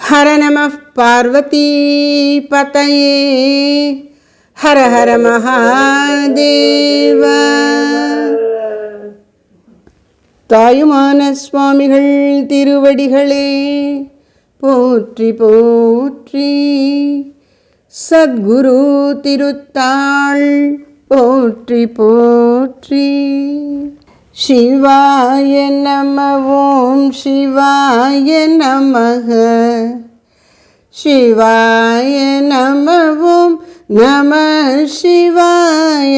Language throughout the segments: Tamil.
ஹர நம பார்வதி பதயே ஹர ஹர மகாதேவ. தாயுமான சுவாமிகள் திருவடிகளே போற்றி போற்றி. சத்குரு திருத்தாள் போற்றி போற்றி. சிவாய நம ஓம் சிவாய நமக. சிவாய நம ஓம் நம சிவாய.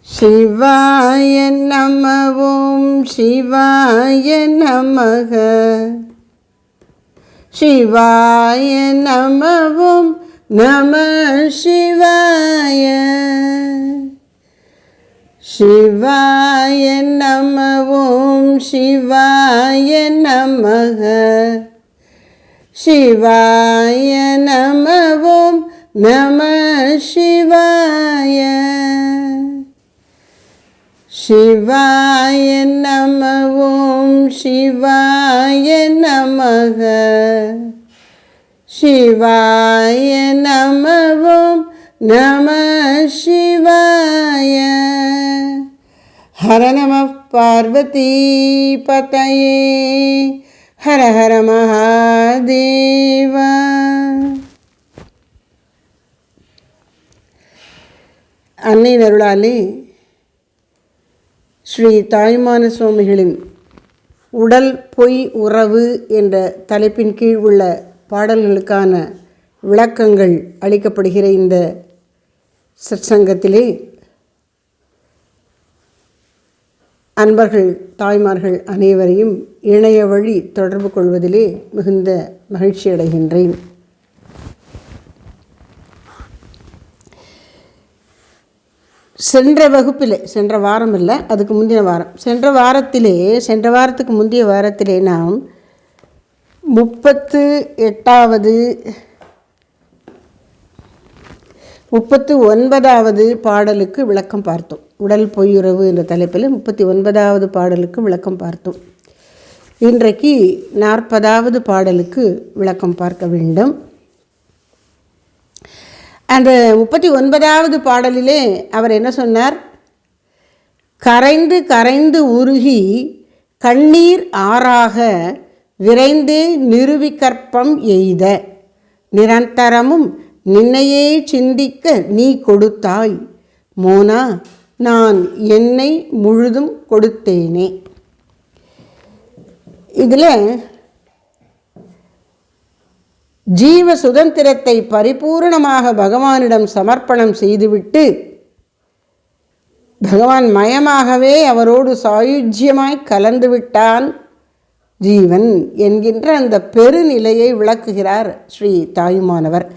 சிவாய நம ஓம் சிவாய நமக. சிவாய நம ஓம் நம சிவாய. சிவாய நம ஓம் சிவாய நமக. சிவாய நம ஓம் நம சிவாய. சிவாய நம ஓம் சிவாய நமக. சிவாய நம ஓம் நம சிவாய. ஹர நம பார்வதி பதயே ஹர ஹர மகாதேவ. அன்னையின் அருளாலே ஸ்ரீ தாயுமான சுவாமிகளின் உடல் பொய் உறவு என்ற தலைப்பின் கீழ் உள்ள பாடல்களுக்கான விளக்கங்கள் அளிக்கப்படுகிற இந்த சத்சங்கத்திலே அன்பர்கள் தாய்மார்கள் அனைவரையும் இணைய வழி தொடர்பு கொள்வதிலே மிகுந்த மகிழ்ச்சி அடைகின்றேன். சென்ற வகுப்பிலே, சென்ற வாரம் இல்லை, அதுக்கு முந்தின வாரம், சென்ற வாரத்துக்கு முந்தைய வாரத்திலே நாம் 39வது பாடலுக்கு விளக்கம் பார்த்தோம். உடல் பொய்யுறவு என்ற தலைப்பில் 39வது பாடலுக்கு விளக்கம் பார்த்தோம். இன்றைக்கு 40வது பாடலுக்கு விளக்கம் பார்க்க வேண்டும். அந்த 39வது பாடலிலே அவர் என்ன சொன்னார்? கரைந்து கரைந்து உருகி கண்ணீர் ஆறாக விரைந்தே நிறுவிக்கற்பம் எய்த நிரந்தரமும் நின்னையே சிந்திக்க நீ கொடுத்தாய் மோனா நான் என்னை முழுதும் கொடுத்தேனே. இதில் ஜீவ சுதந்திரத்தை பரிபூர்ணமாக பகவானிடம் சமர்ப்பணம் செய்துவிட்டு பகவான் மயமாகவே அவரோடு சாயுஜ்யமாய் கலந்து விட்டான் ஜீவன் என்கின்ற அந்த பெருநிலையை விளக்குகிறார் ஸ்ரீ தாயுமானவர்.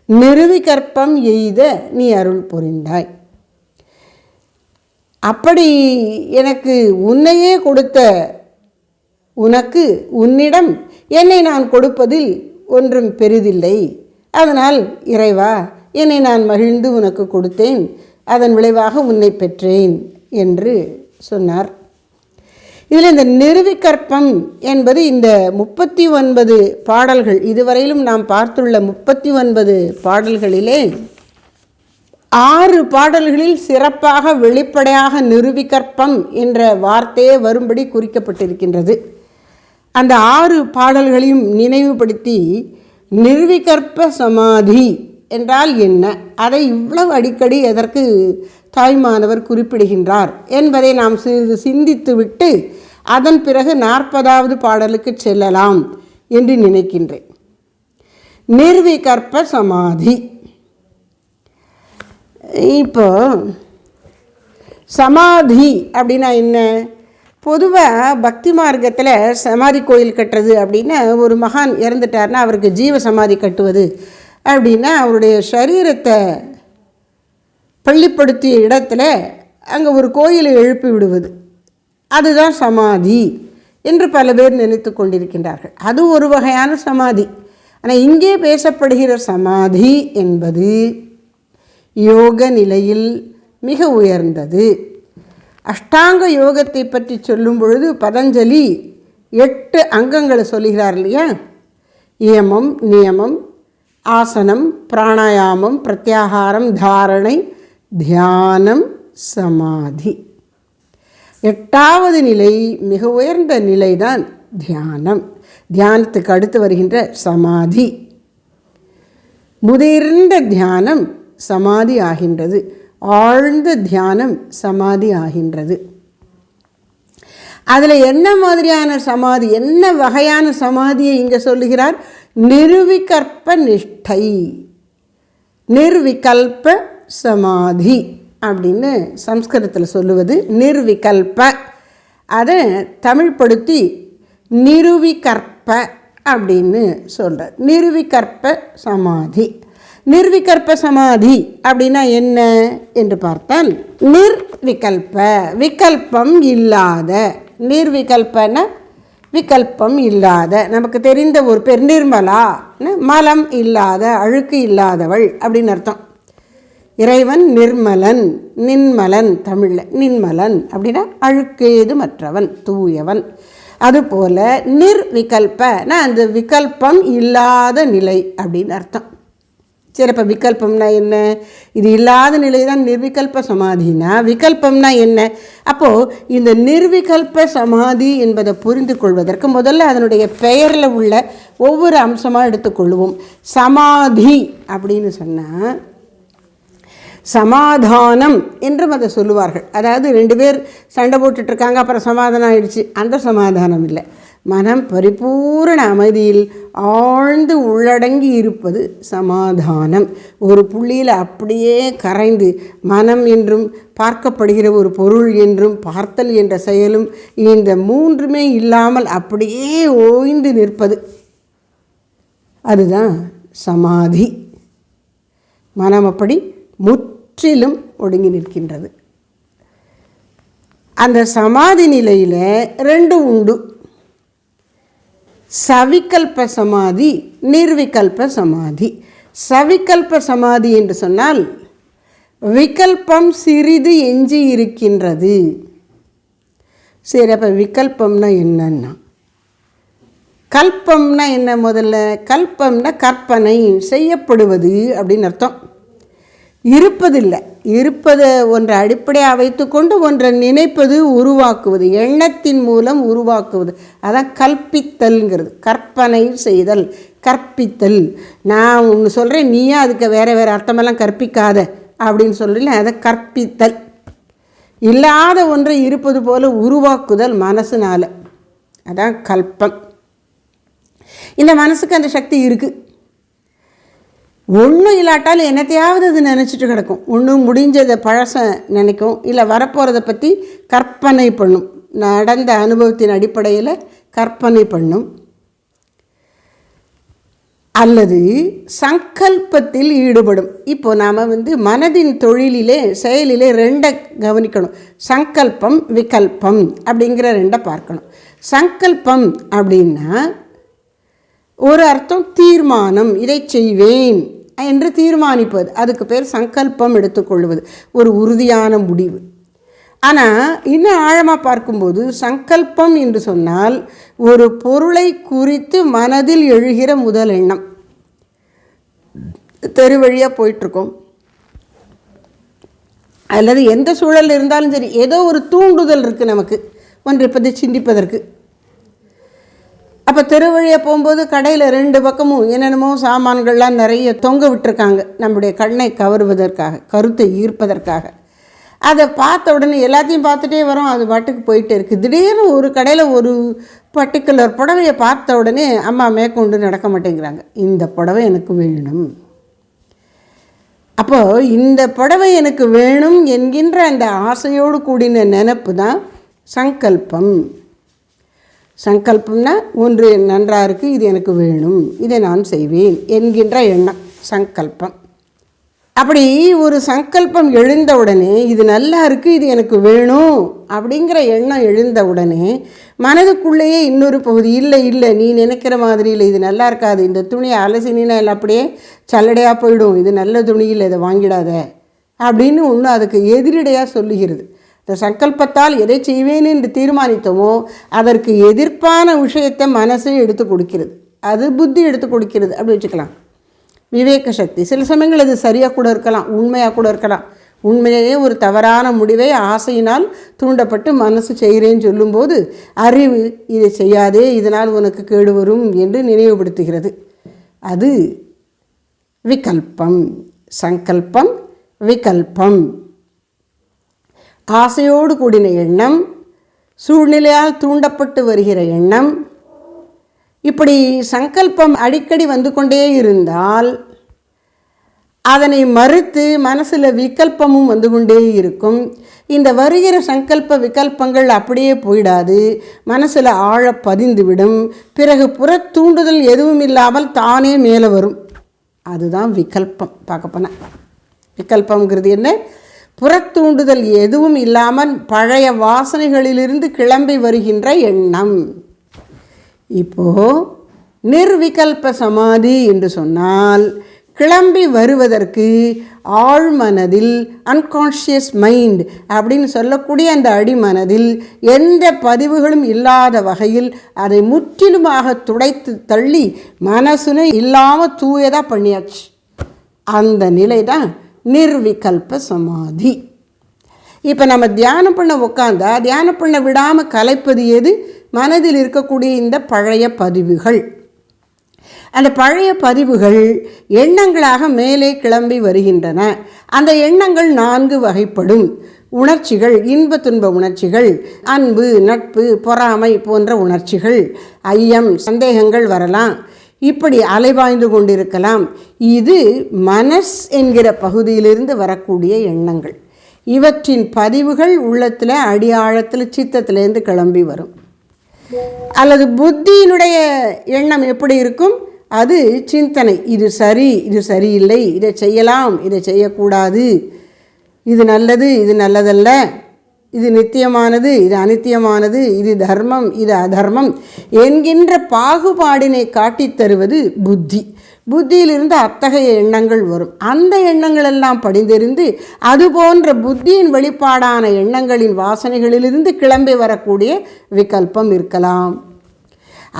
நிறுவிக்கற்பம் எய்த நீ அருள் புரிந்தாய். அப்படி எனக்கு உன்னையே கொடுத்த உனக்கு உன்னிடம் என்னை நான் கொடுப்பதில் ஒன்றும் பெரிதில்லை. அதனால் இறைவா, என்னை நான் மகிழ்ந்து உனக்கு கொடுத்தேன், அதன் விளைவாக உன்னை பெற்றேன் என்று சொன்னார். இதில் இந்த நிறுவிக்கற்பம் என்பது இந்த 39 பாடல்கள், இதுவரையிலும் நாம் பார்த்துள்ள 39 பாடல்களிலே 6 பாடல்களில் சிறப்பாக வெளிப்படையாக நிறுவிக்கற்பம் என்ற வார்த்தையே வரும்படி குறிக்கப்பட்டிருக்கின்றது. அந்த 6 பாடல்களையும் நினைவுபடுத்தி நிறுவிக்கற்ப சமாதி என்றால் என்ன, அதை இவ்வளவு அடிக்கடி எதற்கு தாய்மானவர் குறிப்பிடுகின்றார் என்பதை நாம் சிறிது சிந்தித்துவிட்டு அதன் பிறகு 40வது பாடலுக்கு செல்லலாம் என்று நினைக்கின்றேன். நிர்விகற்ப சமாதி. இப்போ சமாதி அப்படின்னா என்ன? பொதுவாக பக்தி மார்க்கத்தில் சமாதி கோயில் கட்டுறது அப்படின்னா, ஒரு மகான் இறந்துட்டார்னா அவருக்கு ஜீவ சமாதி கட்டுவது அப்படின்னா அவருடைய சரீரத்தை பள்ளிப்படுத்திய இடத்துல அங்கே ஒரு கோயிலை எழுப்பி விடுவது, அதுதான் சமாதி என்று பல பேர் நினைத்து கொண்டிருக்கின்றார்கள். அது ஒரு வகையான சமாதி. ஆனால் இங்கே பேசப்படுகிற சமாதி என்பது யோக நிலையில் மிக உயர்ந்தது. அஷ்டாங்க யோகத்தை பற்றி சொல்லும் பொழுது பதஞ்சலி 8 அங்கங்களை சொல்லுகிறார் இல்லையா? இயமம், நியமம், ஆசனம், பிராணாயாமம், பிரத்யாகாரம், தாரணை, தியானம், சமாதி. 8வது நிலை, மிக உயர்ந்த நிலைதான் தியானம். தியானத்துக்கு அடுத்து வருகின்ற சமாதி. முதிர்ந்த தியானம் சமாதி ஆகின்றது. ஆழ்ந்த தியானம் சமாதி ஆகின்றது. அதில் என்ன மாதிரியான சமாதி, என்ன வகையான சமாதியை இங்கே சொல்லுகிறார்? நிர்விகல்ப நிஷ்டை, நிர்விகல்ப சமாதி அப்படின்னு சம்ஸ்கிருதத்தில் சொல்லுவது நிர்விகல்ப. அதை தமிழ்படுத்தி நிருவிகற்ப அப்படின்னு சொல்கிறார். நிர்விகற்ப சமாதி. நிர்விகல்ப சமாதி அப்படின்னா என்ன என்று பார்த்தால், நிர்விகல்ப, விகல்பம் இல்லாத. நிர்விகல்பன விகல்பம் இல்லாத. நமக்கு தெரிந்த ஒரு பேர் நிர்மலா, மலம் இல்லாத, அழுக்கு இல்லாதவள் அப்படின்னு அர்த்தம். இறைவன் நிர்மலன், நின்மலன், தமிழில் நின்மலன் அப்படின்னா அழுக்கேது மற்றவன், தூயவன். அதுபோல் நிர்விகல்பனா அந்த விகல்பம் இல்லாத நிலை அப்படின்னு அர்த்தம். சரி, இப்போ விகல்பம்னா என்ன? இது இல்லாத நிலை தான் நிர்விகல்ப சமாதினா. விகல்பம்னா என்ன? அப்போது இந்த நிர்விகல்ப சமாதி என்பதை புரிந்து கொள்வதற்கு முதல்ல அதனுடைய பெயரில் உள்ள ஒவ்வொரு அம்சமாக எடுத்துக்கொள்வோம். சமாதி அப்படின்னு சொன்னால் சமாதானம் என்றும் அதை சொல்லுவார்கள். அதாவது 2 பேர் சண்டை போட்டுட்ருக்காங்க, அப்புறம் சமாதானம் ஆயிடுச்சு, அந்த சமாதானம் இல்லை. மனம் பரிபூரண அமைதியில் ஆழ்ந்து உள்ளடங்கி இருப்பது சமாதானம். ஒரு புள்ளியில் அப்படியே கரைந்து மனம் என்றும் பார்க்கப்படுகிற ஒரு பொருள் என்றும் பார்த்தல் என்ற செயலும் இந்த 3மே இல்லாமல் அப்படியே ஓய்ந்து நிற்பது, அதுதான் சமாதி. மனம் அப்படி முற்றிலும் ஒடுங்கி நிற்கின்றது. அந்த சமாதி நிலையில் 2 உண்டு. சவிகல்ப சமாதி, நிர்விகல்ப சமாதி. சவிகல்ப சமாதி என்று சொன்னால் விகல்பம் சிறிது எஞ்சி இருக்கின்றது. சரி, அப்போ விகல்பம்னா என்னன்னா, கல்பம்னா என்ன? முதல்ல கல்பம்னா கற்பனை செய்யப்படுவது அப்படின்னு அர்த்தம். இருப்பதில்லை, இருப்பதை ஒன்றை அடிப்படையாக வைத்துக்கொண்டு ஒன்றை நினைப்பது, உருவாக்குவது, எண்ணத்தின் மூலம் உருவாக்குவது, அதான் கற்பித்தல்ங்கிறது. கற்பனை செய்தல், கற்பித்தல். நான் ஒன்று சொல்கிறேன், நீயா அதுக்கு வேறு வேறு அர்த்தமெல்லாம் கற்பிக்காத அப்படின்னு சொல்கிறீங்க, அதை கற்பித்தல். இல்லாத ஒன்றை இருப்பது போல உருவாக்குதல் மனசுனால், அதான் கல்பம். இந்த மனசுக்கு அந்த சக்தி இருக்குது. ஒன்றும் இல்லாட்டாலும் என்னத்தையாவது அது நினச்சிட்டு கிடக்கும். ஒன்றும் முடிஞ்சதை பழச நினைக்கும், இல்லை வரப்போகிறத பற்றி கற்பனை பண்ணும். நடந்த அனுபவத்தின் அடிப்படையில் கற்பனை பண்ணும். அல்லது சங்கல்பத்தில் ஈடுபடும். இப்போது நாம் மனதின் தொழிலிலே செயலிலே 2 கவனிக்கணும். சங்கல்பம், விகல்பம் அப்படிங்கிற 2 பார்க்கணும். சங்கல்பம் அப்படின்னா ஒரு அர்த்தம் தீர்மானம், இதை செய்வேன் என்று தீர்மானிப்பது, அதுக்கு பேர் சங்கல்பம் எடுத்துக்கொள்வது, ஒரு உறுதியான முடிவு. ஆனால் இன்னும் ஆழமாக பார்க்கும்போது சங்கல்பம் என்று சொன்னால் ஒரு பொருளை குறித்து மனதில் எழுகிற முதல் எண்ணம். தெரு வழியாக போயிட்டுருக்கோம், அல்லது எந்த சூழல் இருந்தாலும் சரி, ஏதோ ஒரு தூண்டுதல் இருக்குது நமக்கு ஒன்றை பற்றி சிந்திப்பதற்கு. அப்போ தெரு வழியாக போகும்போது கடையில் 2 பக்கமும் என்னென்னமோ சாமான்கள்லாம் நிறைய தொங்க விட்டுருக்காங்க, நம்முடைய கண்ணை கவருவதற்காக, கருத்தை ஈர்ப்பதற்காக. அதை பார்த்த உடனே எல்லாத்தையும் பார்த்துட்டே வரோம், அது பாட்டுக்கு போயிட்டே இருக்குது. திடீர்னு ஒரு கடையில் ஒரு பர்டிகுலர் புடவையை பார்த்த உடனே அம்மா மேற்கொண்டு நடக்க மாட்டேங்கிறாங்க, இந்த புடவை எனக்கு வேணும். அப்போது இந்த புடவை எனக்கு வேணும் என்கின்ற அந்த ஆசையோடு கூடின நினைப்பு தான் சங்கல்பம். சங்கல்பம்னா ஒன்று நன்றாக இருக்குது, இது எனக்கு வேணும், இதை நான் செய்வேன் என்கின்ற எண்ணம் சங்கல்பம். அப்படி ஒரு சங்கல்பம் எழுந்த உடனே இது நல்லா இருக்குது, இது எனக்கு வேணும் அப்படிங்கிற எண்ணம் எழுந்த உடனே மனதுக்குள்ளேயே இன்னொரு பகுதி, இல்லை இல்லை நீ நினைக்கிற மாதிரி இல்லை, இது நல்லா இருக்காது, இந்த துணியை அலசினா இல்லை அப்படியே சல்லடையாக போயிடும், இது நல்ல துணி இல்லை, இதை வாங்கிடாத அப்படின்னு ஒன்று அதுக்கு எதிரடையாக சொல்லுகிறது. இந்த சங்கல்பத்தால் எதை செய்வேன் என்று தீர்மானித்தோமோ அதற்கு எதிர்ப்பான விஷயத்தை மனசே எடுத்து கொடுக்கிறது, அது புத்தி எடுத்து கொடுக்கிறது. அப்படி வச்சுக்கலாம். விவேக சக்தி சில சமயங்கள் அது சரியாக கூட இருக்கலாம், உண்மையாக கூட இருக்கலாம். உண்மையிலேயே ஒரு தவறான முடிவை ஆசையினால் தூண்டப்பட்டு மனசு செய்கிறேன்னு சொல்லும்போது அறிவு இதை செய்யாதே, இதனால் உனக்கு கேடு வரும் என்று நினைவுபடுத்துகிறது. அது விகல்பம். சங்கல்பம் விகல்பம். ஆசையோடு கூடின எண்ணம், சூழ்நிலையால் தூண்டப்பட்டு வருகிற எண்ணம், இப்படி சங்கல்பம் அடிக்கடி வந்து கொண்டே இருந்தால் அதனை மறுத்து மனசில் விகல்பமும் வந்து கொண்டே இருக்கும். இந்த வருகிற சங்கல்ப விகல்பங்கள் அப்படியே போயிடாது, மனசில் ஆழ பதிந்துவிடும். பிறகு புற தூண்டுதல் எதுவும் இல்லாமல் தானே மேலே வரும். அதுதான் விகல்பம். பார்க்க போனால் விகல்பங்கிறது என்ன? புறத்தூண்டுதல் எதுவும் இல்லாமல் பழைய வாசனைகளிலிருந்து கிளம்பி வருகின்ற எண்ணம். இப்போது நிர்விகல்ப சமாதி என்று சொன்னால் கிளம்பி வருவதற்கு ஆழ்மனதில் அன்கான்ஷியஸ் மைண்ட் அப்படின்னு சொல்லக்கூடிய அந்த அடிமனதில் எந்த பதிவுகளும் இல்லாத வகையில் அதை முற்றிலுமாக துடைத்து தள்ளி மனசுனை இல்லாமல் தூயதாக பண்ணியாச்சு. அந்த நிலை தான் நிர்விகல்ப சமாதி. இப்போ நம்ம தியானம் பண்ண உட்காந்தா தியானம் பண்ண விடாமல் கலைப்பது எது? மனதில் இருக்கக்கூடிய இந்த பழைய பதிவுகள். அந்த பழைய பதிவுகள் எண்ணங்களாக மேலே கிளம்பி வருகின்றன. அந்த எண்ணங்கள் 4 வகைப்படும். உணர்ச்சிகள், இன்ப துன்ப உணர்ச்சிகள், அன்பு, நட்பு, பொறாமை போன்ற உணர்ச்சிகள், ஐயம், சந்தேகங்கள் வரலாம். இப்படி அலைபாய்ந்து கொண்டிருக்கலாம். இது மனஸ் என்கிற பகுதியிலிருந்து வரக்கூடிய எண்ணங்கள். இவற்றின் பதிவுகள் உள்ளத்தில் அடியாழத்தில் சித்தத்திலேருந்து கிளம்பி வரும். அல்லது புத்தியினுடைய எண்ணம் எப்படி இருக்கும்? அது சிந்தனை. இது சரி, இது சரியில்லை, இதை செய்யலாம், இதை செய்யக்கூடாது, இது நல்லது, இது நல்லதல்ல, இது நித்தியமானது, இது அனித்தியமானது, இது தர்மம், இது அதர்மம் என்கின்ற பாகுபாடினை காட்டித் தருவது புத்தி. புத்தியிலிருந்து அத்தகைய எண்ணங்கள் வரும். அந்த எண்ணங்கள் எல்லாம் படிந்தெறிந்து அது போன்ற புத்தியின் வெளிப்பாடான எண்ணங்களின் வாசனைகளிலிருந்து கிளம்பி வரக்கூடிய விகல்பம் இருக்கலாம்.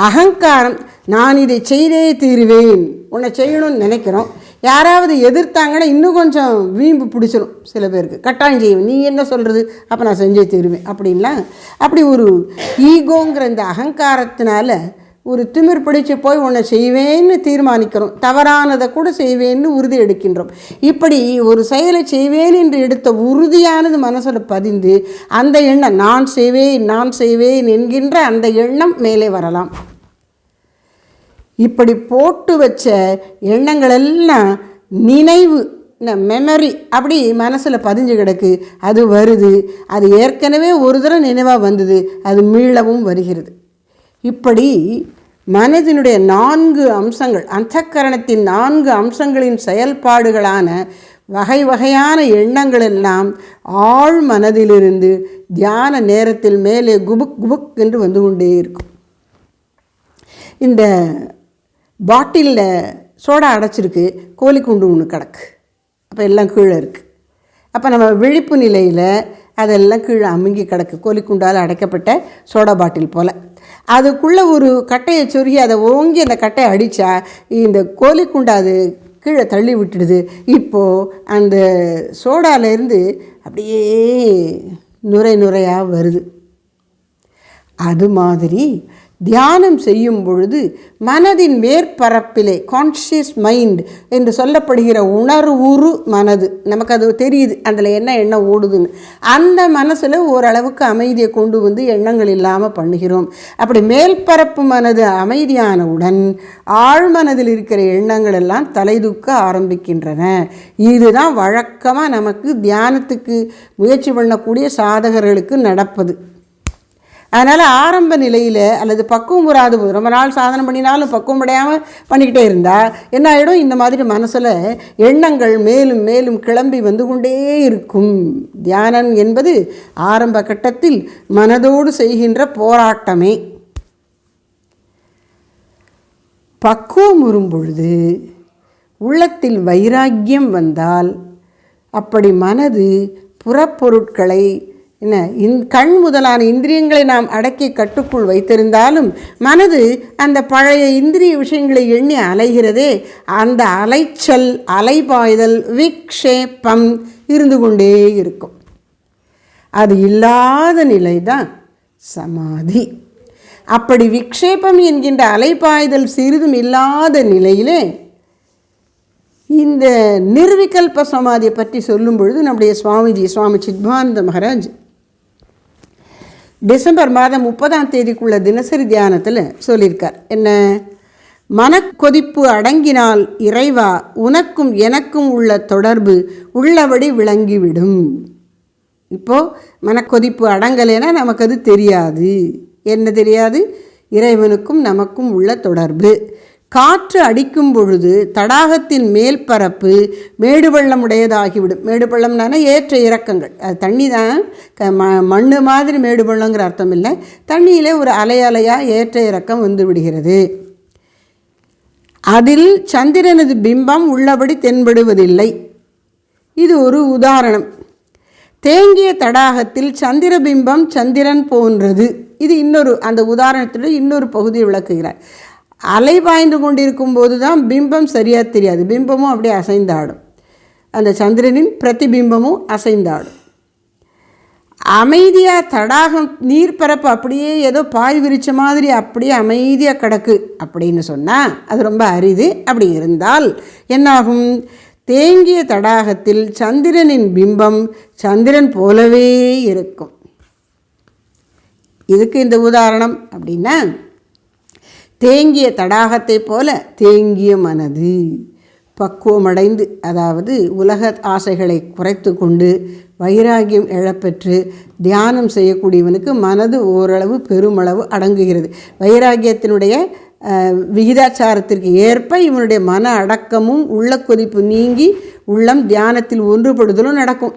அகங்காரம், நான் இதை செய்தே தீருவேன், உன்னை செய்யணும்னு நினைக்கிறோம். யாராவது எதிர்த்தாங்கன்னா இன்னும் கொஞ்சம் வீம்பு பிடிச்சிடும். சில பேருக்கு கட்டாயம் செய்வேன், நீ என்ன சொல்கிறது, அப்போ நான் செஞ்சே தீருவேன் அப்படின்லாம். அப்படி ஒரு ஈகோங்கிற இந்த அகங்காரத்தினால ஒரு திமிர் பிடிச்சி போய் உன்னை செய்வேன்னு தீர்மானிக்கிறோம். தவறானதை கூட செய்வேன்னு உறுதி எடுக்கின்றோம். இப்படி ஒரு செயலை செய்வேன் என்று எடுத்த உறுதியானது மனசில் பதிந்து அந்த எண்ணம் நான் செய்வேன், நான் செய்வேன் என்கின்ற அந்த எண்ணம் மேலே வரலாம். இப்படி போட்டு வச்ச எண்ணங்களெல்லாம் நினைவு, மெமரி அப்படி மனசில் பதிஞ்சு கிடக்கு. அது வருது, அது ஏற்கனவே ஒரு தடவை நினைவாக வந்தது, அது மீளவும் வருகிறது. இப்படி மனதினுடைய 4 அம்சங்கள், அந்தக்கரணத்தின் 4 அம்சங்களின் செயல்பாடுகளான வகை வகையான எண்ணங்கள் எல்லாம் ஆழ் மனதிலிருந்து தியான நேரத்தில் மேலே குபுக் குபுக் என்று வந்து கொண்டே இருக்கும். இந்த பாட்டிலில் சோடா அடைச்சிருக்கு, கோழிக்குண்டு ஒன்று கிடக்கு, அப்போ எல்லாம் கீழே இருக்குது. அப்போ நம்ம விழிப்பு நிலையில் அதெல்லாம் கீழே அமுங்கி கிடக்கு, கோழிக்குண்டால் அடைக்கப்பட்ட சோடா பாட்டில் போல். அதுக்குள்ளே ஒரு கட்டையை சொருகி அதை ஓங்கி அந்த கட்டையை அடித்தா இந்த கோழிக்குண்டை அது கீழே தள்ளி விட்டுடுது. இப்போது அந்த சோடாலேருந்து அப்படியே நுரை நுரையாக வருது. அது மாதிரி தியானம் செய்யும் பொழுது மனதின் மேற்பரப்பிலே கான்ஷியஸ் மைண்ட் என்று சொல்லப்படுகிற உணர்வுறு மனது, நமக்கு அது தெரியுது அதில் என்ன எண்ணம் ஓடுதுன்னு. அந்த மனசில் ஓரளவுக்கு அமைதியை கொண்டு வந்து எண்ணங்கள் இல்லாமல் பண்ணுகிறோம். அப்படி மேல்பரப்பு மனது அமைதியானவுடன் ஆழ்மனதில் இருக்கிற எண்ணங்கள் எல்லாம் தலைதூக்க ஆரம்பிக்கின்றன. இதுதான் வழக்கமாக நமக்கு தியானத்துக்கு முயற்சி பண்ணக்கூடிய சாதகர்களுக்கு நடப்பது. அதனால் ஆரம்ப நிலையில் அல்லது பக்குவம் வராது போது, ரொம்ப நாள் சாதனை பண்ணினாலும் பக்குவம் அடையாமல் பண்ணிக்கிட்டே இருந்தால் என்ன ஆகிடும்? இந்த மாதிரி மனசில் எண்ணங்கள் மேலும் மேலும் கிளம்பி வந்து கொண்டே இருக்கும். தியானம் என்பது ஆரம்ப கட்டத்தில் மனதோடு செய்கின்ற போராட்டமே. பக்குவம் வரும் பொழுது உள்ளத்தில் வைராக்கியம் வந்தால் அப்படி மனது புறப்பொருட்களை என்ன கண் முதலான இந்திரியங்களை நாம் அடக்கி கட்டுக்குள் வைத்திருந்தாலும் மனது அந்த பழைய இந்திரிய விஷயங்களை எண்ணி அலைகிறதே, அந்த அலைச்சல் அலைபாய்தல் விக்ஷேபம் இருந்து கொண்டே இருக்கும். அது இல்லாத நிலை தான் சமாதி. அப்படி விக்ஷேபம் என்கின்ற அலைபாய்தல் சிறிதும் இல்லாத நிலையிலே இந்த நிர்விகல்ப சமாதியை பற்றி சொல்லும் பொழுது நம்முடைய சுவாமி சித்பானந்த மகாராஜ் டிசம்பர் மாதம் 30ஆம் தேதிக்குள்ள தினசரி தியானத்தில் சொல்லியிருக்கார். என்ன? மனக்கொதிப்பு அடங்கினால் இறைவா உனக்கும் எனக்கும் உள்ள தொடர்பு உள்ளபடி விளங்கிவிடும். இப்போது மனக்கொதிப்பு அடங்கலைன்னா நமக்கு அது தெரியாது. என்ன தெரியாது? இறைவனுக்கும் நமக்கும் உள்ள தொடர்பு. காற்று அடிக்கும் பொழுது தடாகத்தின் மேல் பரப்பு மேடு பள்ளம் உடையதாகிவிடும். மேடு பள்ளம்னால ஏற்ற இறக்கங்கள். அது தண்ணி தான், மண் மாதிரி மேடு பள்ளங்கிற அர்த்தம் இல்லை. தண்ணியிலே ஒரு அலையாக ஏற்ற இறக்கம் வந்து விடுகிறது. அதில் சந்திரனது பிம்பம் உள்ளபடி தென்படுவதில்லை. இது ஒரு உதாரணம். தேங்கிய தடாகத்தில் சந்திர பிம்பம் சந்திரன் போன்றது. இது இன்னொரு, அந்த உதாரணத்தில் இன்னொரு பகுதியை விளக்குகிறார். அலை பாய்ந்து கொண்டிருக்கும் போது தான் பிம்பம் சரியாக தெரியாது. பிம்பமும் அப்படியே அசைந்தாடும். அந்த சந்திரனின் பிரதிபிம்பமும் அசைந்தாடும். அமைதியாக தடாகம் நீர்ப்பரப்பு அப்படியே ஏதோ பாய் விரிச்ச மாதிரி அப்படியே அமைதியாக கிடக்கு அப்படின்னு சொன்னால் அது ரொம்ப அரிது. அப்படி இருந்தால் என்னாகும்? தேங்கிய தடாகத்தில் சந்திரனின் பிம்பம் சந்திரன் போலவே இருக்கும். இதுக்கு இந்த உதாரணம் அப்படின்னா, தேங்கிய தடாகத்தை போல தேங்கிய மனது பக்குவமடைந்து, அதாவது உலக ஆசைகளை குறைத்து கொண்டு வைராகியம் எழப்பெற்று தியானம் செய்யக்கூடியவனுக்கு மனது ஓரளவு பெருமளவு அடங்குகிறது. வைராகியத்தினுடைய விகிதாச்சாரத்திற்கு ஏற்ப இவனுடைய மன அடக்கமும் உள்ள கொதிப்பு நீங்கி உள்ளம் தியானத்தில் ஒன்றுபடுதலும் நடக்கும்.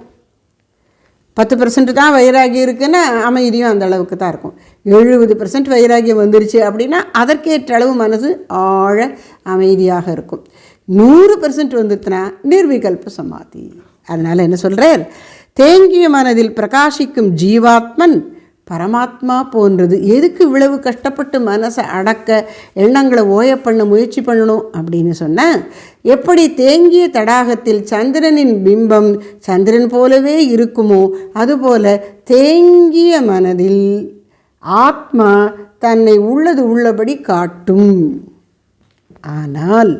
10% தான் வைராகியம் இருக்குன்னா அமைதியும் அந்த அளவுக்கு தான் இருக்கும். 70% வைராகியம் வந்துருச்சு அப்படின்னா அதற்கேற்ற அளவு மனசு ஆழ அமைதியாக இருக்கும். 100% வந்துட்டுனா நிர்விகல்ப சமாதி. அதனால் என்ன சொல்கிறார்? தேங்கிய மனதில் பிரகாசிக்கும் ஜீவாத்மன் பரமாத்மா போன்றது. எதுக்கு இவ்வளவு கஷ்டப்பட்டு மனசை அடக்க எண்ணங்களை ஓய பண்ண முயற்சி பண்ணணும் அப்படின்னு சொன்னால், எப்படி தேங்கிய தடாகத்தில் சந்திரனின் பிம்பம் சந்திரன் போலவே இருக்குமோ அதுபோல தேங்கிய மனதில் ஆத்மா தன்னை உள்ளது உள்ளபடி காட்டும். ஆனால்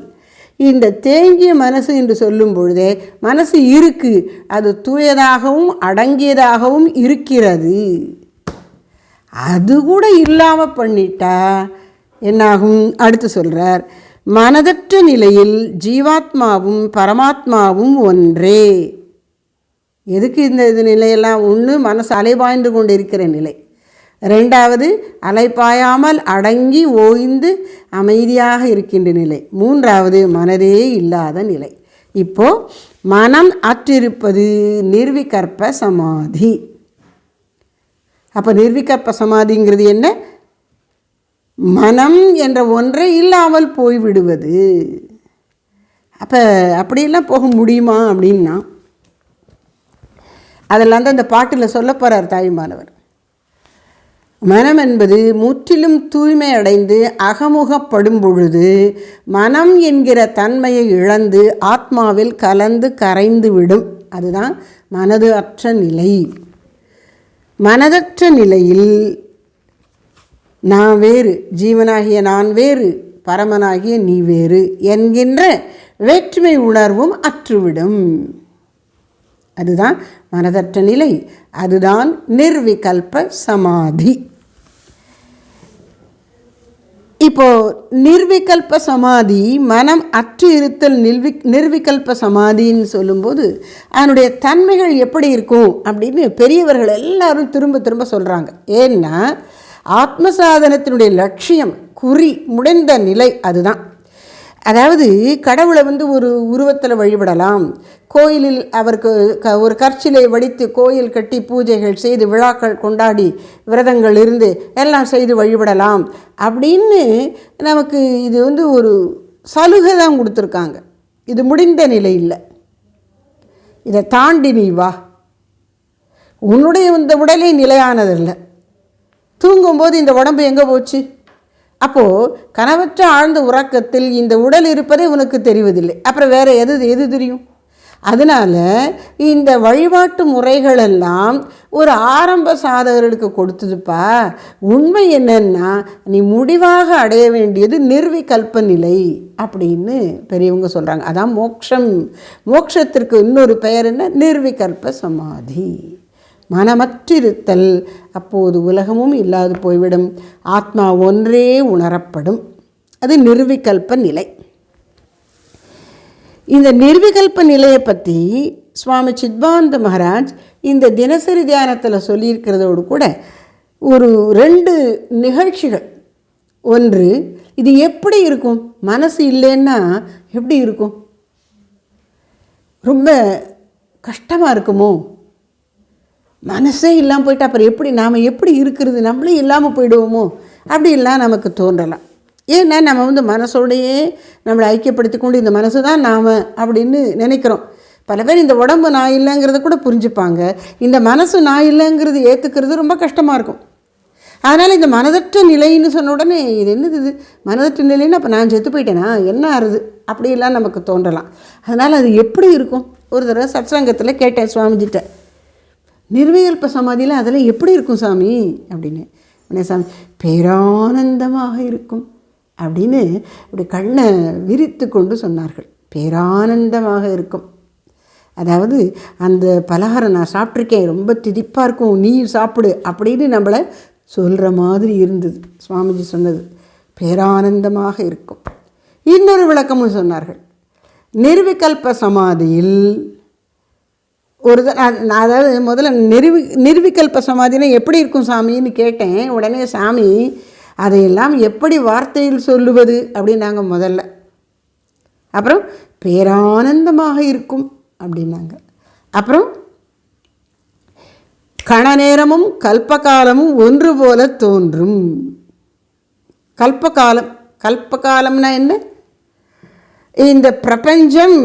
இந்த தேங்கிய மனசு என்று சொல்லும் பொழுதே மனசு இருக்குது, அது தூயதாகவும் அடங்கியதாகவும் இருக்கிறது. அது கூட இல்லாமல் பண்ணிட்டா என்னாகும்? அடுத்து சொல்கிறார், மனதற்ற நிலையில் ஜீவாத்மாவும் பரமாத்மாவும் ஒன்றே. எதுக்கு இந்த நிலையெல்லாம்? ஒன்று மனசு அலைபாய்ந்து கொண்டு இருக்கிற நிலை, ரெண்டாவது அலைப்பாயாமல் அடங்கி ஓய்ந்து அமைதியாக இருக்கின்ற நிலை, மூன்றாவது மனதே இல்லாத நிலை. இப்போது மனம் அற்றிருப்பது நிர்விகற்ப சமாதி. அப்போ நிர்விகற்ப சமாதிங்கிறது என்ன? மனம் என்ற ஒன்றை இல்லாமல் போய்விடுவது. அப்போ அப்படியெல்லாம் போக முடியுமா அப்படின்னா, அதெல்லாம் தான் இந்த பாட்டில் சொல்ல போகிறார் தாய்மானவர். மனம் என்பது முற்றிலும் தூய்மை அடைந்து அகமுகப்படும் பொழுது மனம் என்கிற தன்மையை இழந்து ஆத்மாவில் கலந்து கரைந்து விடும். அதுதான் மனது அற்ற நிலை. மனதற்ற நிலையில் நான் வேறு, ஜீவனாகிய நான் வேறு, பரமனாகிய நீ வேறு என்கின்ற வேற்றுமை உணர்வும் அற்றுவிடும். அதுதான் மனதற்ற நிலை. அதுதான் நிர்விகல்ப சமாதி. இப்போ நிர்விகல்ப சமாதி, மனம் அற்று இருத்தல் நிர்விகல்ப சமாதின்னு சொல்லும்போது அதனுடைய தன்மைகள் எப்படி இருக்கும் அப்படின்னு பெரியவர்கள் எல்லாரும் திரும்ப திரும்ப சொல்கிறாங்க. ஏன்னா ஆத்ம சாதனத்தினுடைய லட்சியம், குறி, முடிந்த நிலை அதுதான். அதாவது கடவுளை ஒரு உருவத்தில் வழிபடலாம், கோயிலில் அவருக்கு ஒரு கற்சிலை வடித்து கோயில் கட்டி பூஜைகள் செய்து விழாக்கள் கொண்டாடி விரதங்கள் இருந்து எல்லாம் செய்து வழிபடலாம் அப்படின்னு நமக்கு இது ஒரு சலுகை தான் கொடுத்துருக்காங்க. இது முடிந்த நிலை இல்லை. இதை தாண்டி நீ வா, உன்னுடைய இந்த உடலே நிலையானதில்லை. தூங்கும்போது இந்த உடம்பு எங்கே போச்சு? அப்போது கனவற்ற ஆழ்ந்த உறக்கத்தில் இந்த உடல் இருப்பதே உனக்கு தெரிவதில்லை. அப்புறம் வேறு எது தெரியும்? அதனால் இந்த வழிபாட்டு முறைகளெல்லாம் ஒரு ஆரம்ப சாதகர்களுக்கு கொடுத்ததுப்பா. உண்மை என்னன்னா, நீ முடிவாக அடைய வேண்டியது நிர்விகல்ப நிலை அப்படின்னு பெரியவங்க சொல்கிறாங்க. அதான் மோட்சம். மோட்சத்திற்கு இன்னொரு பெயர் என்ன? நிர்விகல்ப சமாதி, மனமற்றிருத்தல். அப்போது உலகமும் இல்லாது போய்விடும், ஆத்மா ஒன்றே உணரப்படும். அது நிர்விகல்ப நிலை. இந்த நிர்விகல்ப நிலையை பற்றி சுவாமி சித்பவானந்த மகாராஜ் இந்த தினசரி தியானத்தில் சொல்லியிருக்கிறதோடு கூட ஒரு 2 நிகழ்ச்சிகள். ஒன்று, இது எப்படி இருக்கும்? மனசு இல்லைன்னா எப்படி இருக்கும்? ரொம்ப கஷ்டமாக இருக்குமோ? மனசே இல்லாமல் போயிட்டு அப்புறம் எப்படி நாம் எப்படி இருக்கிறது? நம்மளே இல்லாமல் போயிடுவோமோ அப்படிலாம் நமக்கு தோன்றலாம். ஏன்னா நம்ம மனசோடையே நம்மளை ஐக்கியப்படுத்தி கொண்டு இந்த மனசு தான் நாம் அப்படின்னு நினைக்கிறோம். பல பேர் இந்த உடம்பு நான் இல்லைங்கிறத கூட புரிஞ்சுப்பாங்க. இந்த மனசு நான் இல்லைங்கிறது ஏற்றுக்கிறது ரொம்ப கஷ்டமாக இருக்கும். அதனால் இந்த மனதற்ற நிலைன்னு சொன்ன உடனே இது என்னது, இது மனதற்ற நிலைன்னு அப்போ நான் செத்து போயிட்டேனா, என்ன ஆறுது அப்படிலாம் நமக்கு தோன்றலாம். அதனால் அது எப்படி இருக்கும்? ஒரு தடவை சத்சங்கத்தில் கேட்டேன் சுவாமிஜிட்ட, நிர்விகல்ப சமாதியில் அதெல்லாம் எப்படி இருக்கும் சாமி அப்படின்னு. உடனே சாமி பேரானந்தமாக இருக்கும் அப்படின்னு இப்படி கண்ணை விரித்து கொண்டு சொன்னார்கள். பேரானந்தமாக இருக்கும். அதாவது அந்த பலகாரம் நான் சாப்பிட்ருக்கேன், ரொம்ப திதிப்பாக இருக்கும், நீ சாப்பிடு அப்படின்னு நம்மளை சொல்கிற மாதிரி இருந்தது. சுவாமிஜி சொன்னது பேரானந்தமாக இருக்கும். இன்னொரு விளக்கமும் சொன்னார்கள். நிர்விகல்ப சமாதியில் ஒரு அதாவது முதல்ல நிர்விகல்ப சமாதினா எப்படி இருக்கும் சாமின்னு கேட்டேன். உடனே சாமி அதையெல்லாம் எப்படி வார்த்தையில் சொல்லுவது அப்படின்னாங்க முதல்ல. அப்புறம் பேரானந்தமாக இருக்கும் அப்படின்னாங்க. அப்புறம் கணநேரமும் கல்பகாலமும் ஒன்று போல தோன்றும். கல்பகாலம்னா என்ன? இந்த பிரபஞ்சம்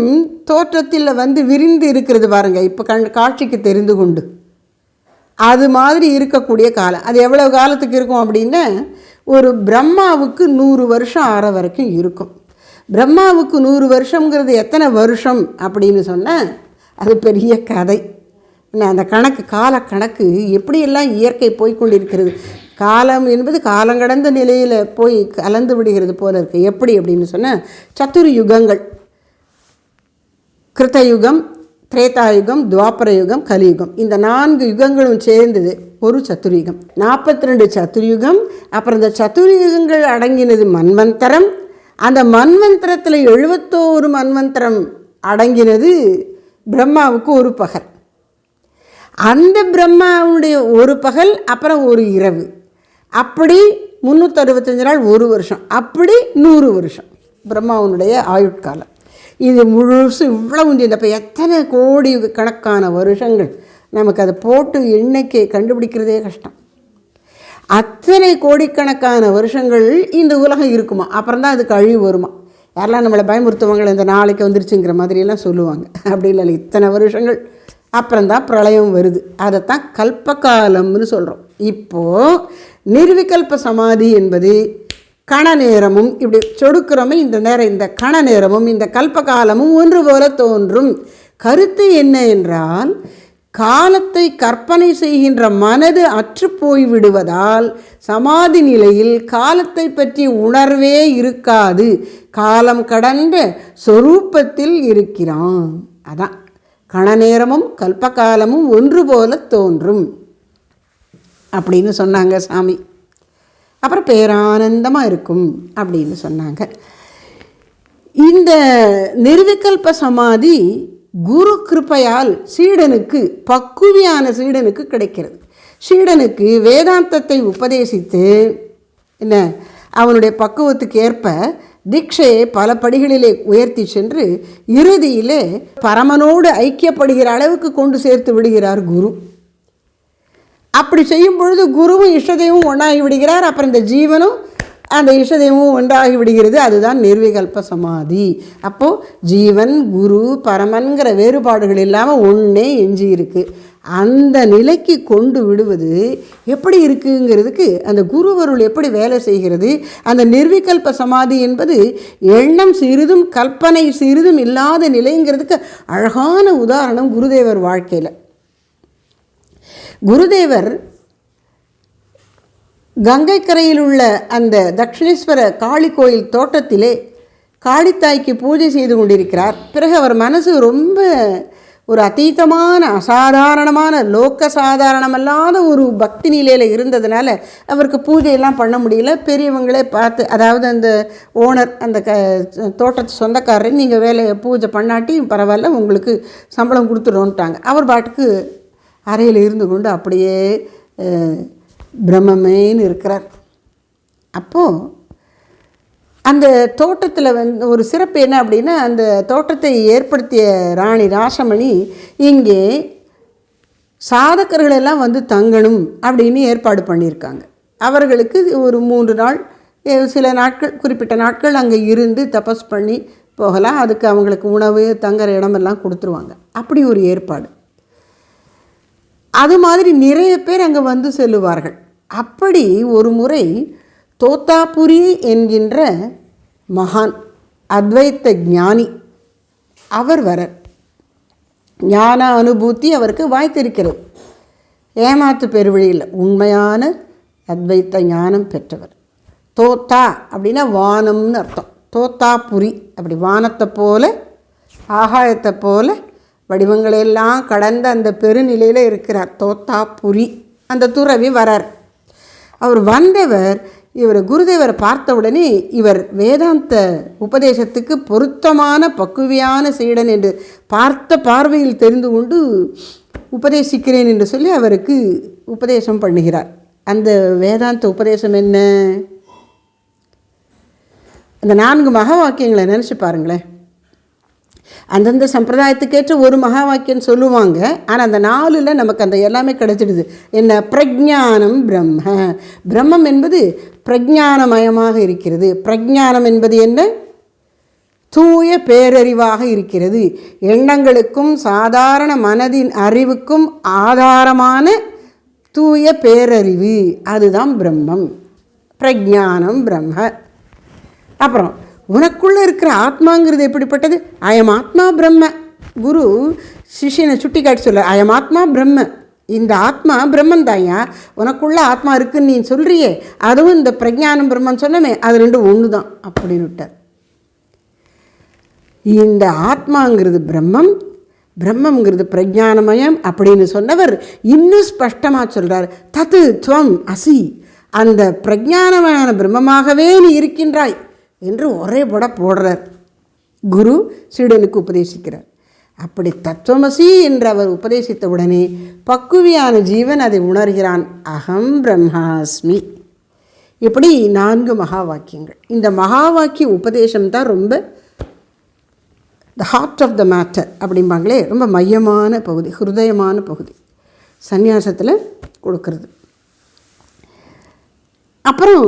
தோற்றத்தில் விரிந்து இருக்கிறது பாருங்க, இப்போ காட்சிக்கு தெரிந்து கொண்டு அது மாதிரி இருக்கக்கூடிய காலம். அது எவ்வளோ காலத்துக்கு இருக்கும் அப்படின்னா, ஒரு பிரம்மாவுக்கு 100 வருஷம் ஆற வரைக்கும் இருக்கும். பிரம்மாவுக்கு 100 வருஷங்கிறது எத்தனை வருஷம் அப்படின்னு சொன்னால் அது பெரிய கதை. அந்த கால கணக்கு எப்படியெல்லாம் இயற்கை போய்கொண்டிருக்கிறது. காலம் என்பது காலங்கடந்த நிலையில் போய் கலந்து விடுகிறது போல இருக்குது. எப்படி அப்படின்னு சொன்னால், சத்துர்யுகங்கள், கிருத்தயுகம், திரேதாயுகம், துவாபர யுகம், கலியுகம், இந்த 4 யுகங்களும் சேர்ந்தது ஒரு சத்துர்யுகம். 42 சத்துர்யுகம். அப்புறம் இந்த சத்துர்யுகங்கள் அடங்கினது மன்வந்தரம். அந்த மன்வந்தரத்தில் 71 மன்வந்தரம் அடங்கினது பிரம்மாவுக்கு ஒரு பகல். அந்த பிரம்மாவுடைய ஒரு பகல், அப்புறம் ஒரு இரவு, அப்படி 365 நாள், ஒரு வருஷம், அப்படி 100 வருஷம் பிரம்மாவுடைய ஆயுட்காலம். இது முழுசு இவ்வளவு இந்த இப்போ எத்தனை கோடி கணக்கான வருஷங்கள் நமக்கு அதை போட்டு எண்ணிக்கை கண்டுபிடிக்கிறதே கஷ்டம். அத்தனை கோடிக்கணக்கான வருஷங்கள் இந்த உலகம் இருக்குமா, அப்புறம் தான் அதுக்கு அழிவு வருமா. யாரெல்லாம் நம்மளை பயமுறுத்துவாங்க, இந்த நாளைக்கு வந்துருச்சுங்கிற மாதிரியெல்லாம் சொல்லுவாங்க. அப்படி இல்லை, இத்தனை வருஷங்கள் அப்புறம்தான் பிரளயம் வருது. அதைத்தான் கல்பகாலம்னு சொல்கிறோம். இப்போது நிர்விகல்ப சமாதி என்பது கண நேரமும் இப்படி சொடுக்கிறோமே, இந்த நேரம், இந்த கண நேரமும் இந்த கல்பகாலமும் ஒன்று போல தோன்றும். கருத்து என்ன என்றால், காலத்தை கற்பனை செய்கின்ற மனது அற்று போய்விடுவதால் சமாதி நிலையில் காலத்தை பற்றி உணர்வே இருக்காது. காலம் கடந்த சொரூபத்தில் இருக்கிறான். அதான் கணநேரமும் கல்பகாலமும் ஒன்று போல தோன்றும் அப்படின்னு சொன்னாங்க சாமி. அப்புறம் பேரானந்தமாக இருக்கும் அப்படின்னு சொன்னாங்க. இந்த நிர்விகல்ப சமாதி குரு கிருப்பையால் சீடனுக்கு, பக்குவியான சீடனுக்கு கிடைக்கிறது. சீடனுக்கு வேதாந்தத்தை உபதேசித்து என்ன, அவனுடைய பக்குவத்துக்கு ஏற்ப தீட்சையை பல படிகளிலே உயர்த்தி சென்று இறுதியிலே பரமனோடு ஐக்கியப்படுகிற அளவுக்கு கொண்டு சேர்த்து விடுகிறார் குரு. அப்படி செய்யும் பொழுது குருவும் இஷ்டதெய்வமும் ஒன்றாகி விடுகிறார். அப்புறம் இந்த ஜீவனும் அந்த இஷ்டதெய்வமும் ஒன்றாகி விடுகிறது. அதுதான் நிர்விகல்ப சமாதி. அப்போது ஜீவன் குரு பரமன்கிற வேறுபாடுகள் இல்லாமல் ஒன்றே எஞ்சி இருக்குது. அந்த நிலைக்கு கொண்டு விடுவது எப்படி இருக்குங்கிறதுக்கு அந்த குருவருள் எப்படி வேலை செய்கிறது. அந்த நிர்விகல்ப சமாதி என்பது எண்ணம் சிறிதும் கற்பனை சிறிதும் இல்லாத நிலைங்கிறதுக்கு அழகான உதாரணம் குருதேவர் வாழ்க்கையில். குருதேவர் கங்கை கரையில் உள்ள அந்த தட்சிணேஸ்வர காளி கோயில் தோட்டத்திலே காளித்தாய்க்கு பூஜை செய்து கொண்டிருக்கிறார். பிறகு அவர் மனசு ரொம்ப ஒரு அதீதமான அசாதாரணமான லோக்க சாதாரணமல்லாத ஒரு பக்தி நிலையில் இருந்ததுனால அவருக்கு பூஜையெல்லாம் பண்ண முடியல. பெரியவங்களே பார்த்து, அதாவது அந்த ஓனர் அந்த தோட்டத்து சொந்தக்காரர், நீங்கள் வேலையை பூஜை பண்ணாட்டி பரவாயில்ல உங்களுக்கு சம்பளம் கொடுத்துருவோன்ட்டாங்க. அவர் பாட்டுக்கு அறையில் இருந்து கொண்டு அப்படியே பிரம்மமேன்னு இருக்கிறார். அப்போது அந்த தோட்டத்தில் ஒரு சிறப்பு என்ன அப்படின்னா, அந்த தோட்டத்தை ஏற்படுத்திய ராணி ராசமணி இங்கே சாதகர்களெல்லாம் வந்து தங்கணும் அப்படின்னு ஏற்பாடு பண்ணியிருக்காங்க. அவர்களுக்கு ஒரு 3 நாள் சில நாட்கள் குறிப்பிட்ட நாட்கள் அங்கே இருந்து தபஸ் பண்ணி போகலாம். அதுக்கு அவங்களுக்கு உணவு தங்குற இடமெல்லாம் கொடுத்துருவாங்க. அப்படி ஒரு ஏற்பாடு. அது மாதிரி நிறைய பேர் அங்கே வந்து செல்லுவார்கள். அப்படி ஒரு முறை தோத்தாபுரி என்கின்ற மகான் அத்வைத்த ஞானி அவர் வரார். ஞான அனுபூதி அவருக்கு வாய்த்திருக்கிறது. ஏமாத்து பெருவழியில் உண்மையான அத்வைத்த ஞானம் பெற்றவர். தோத்தா அப்படின்னா வானம்னு அர்த்தம். தோத்தாபுரி அப்படி வானத்தை போல ஆகாயத்தை போல வடிவங்களெல்லாம் கடந்த அந்த பெருநிலையில் இருக்கிறார் தோத்தாபுரி. அந்த துறவி வரார். அவர் வந்தவர் இவர் குருதேவரை பார்த்த உடனே இவர் வேதாந்த உபதேசத்துக்கு பொருத்தமான பக்குவியான சீடன் என்று பார்த்த பார்வையில் தெரிந்து கொண்டு உபதேசிக்கிறேன் என்று சொல்லி அவருக்கு உபதேசம் பண்ணுகிறார். அந்த வேதாந்த உபதேசம் என்ன? அந்த 4 மகா வாக்கியங்களை நினச்சி பாருங்களேன். அந்தந்த சம்பிரதாயத்துக்கேற்ற ஒரு மகா வாக்கியம் சொல்லுவாங்க. ஆனால் அந்த 4ல் நமக்கு அந்த எல்லாமே கிடைச்சிடுது. என்ன? பிரஜானம் பிரம்ம. பிரம்மம் என்பது பிரஜானமயமாக இருக்கிறது. பிரஜானம் என்பது என்ன? தூய பேரறிவாக இருக்கிறது. எண்ணங்களுக்கும் சாதாரண மனதின் அறிவுக்கும் ஆதாரமான தூய பேரறிவு, அதுதான் பிரம்மம். பிரஜானம் பிரம்ம. அப்புறம் உனக்குள்ளே இருக்கிற ஆத்மாங்கிறது எப்படிப்பட்டது? அயம் ஆத்மா பிரம்ம. குரு சிஷியனை சுட்டி காட்டி சொல்ல, அயம் ஆத்மா பிரம்ம. இந்த ஆத்மா பிரம்மன் தாயா. உனக்குள்ளே ஆத்மா இருக்குன்னு நீ சொல்கிறியே, அதுவும் இந்த பிரஜானம் பிரம்மன் சொன்னமே, அது 2 ஒன்று தான் அப்படின்னு விட்டார். இந்த ஆத்மாங்கிறது பிரம்மம், பிரம்மங்கிறது பிரஜானமயம் அப்படின்னு சொன்னவர் இன்னும் ஸ்பஷ்டமாக சொல்கிறார். தத்து துவம் அசி. அந்த பிரஜானமயான பிரம்மமாகவே நீ இருக்கின்றாய் என்று ஒரே போடுறார். குரு சீடனுக்கு உபதேசிக்கிறார். அப்படி தத்துவமசி என்று அவர் உபதேசித்த உடனே பக்குவியான ஜீவன் அதை உணர்கிறான். அகம் பிரம்மாஸ்மி. இப்படி 4 மகா வாக்கியங்கள். இந்த மகா வாக்கிய உபதேசம் தான் ரொம்ப the heart of the matter அப்படிம்பாங்களே, ரொம்ப மையமான பகுதி, ஹிருதயமான பகுதி சந்நியாசத்தில் கொடுக்கறது. அப்புறம்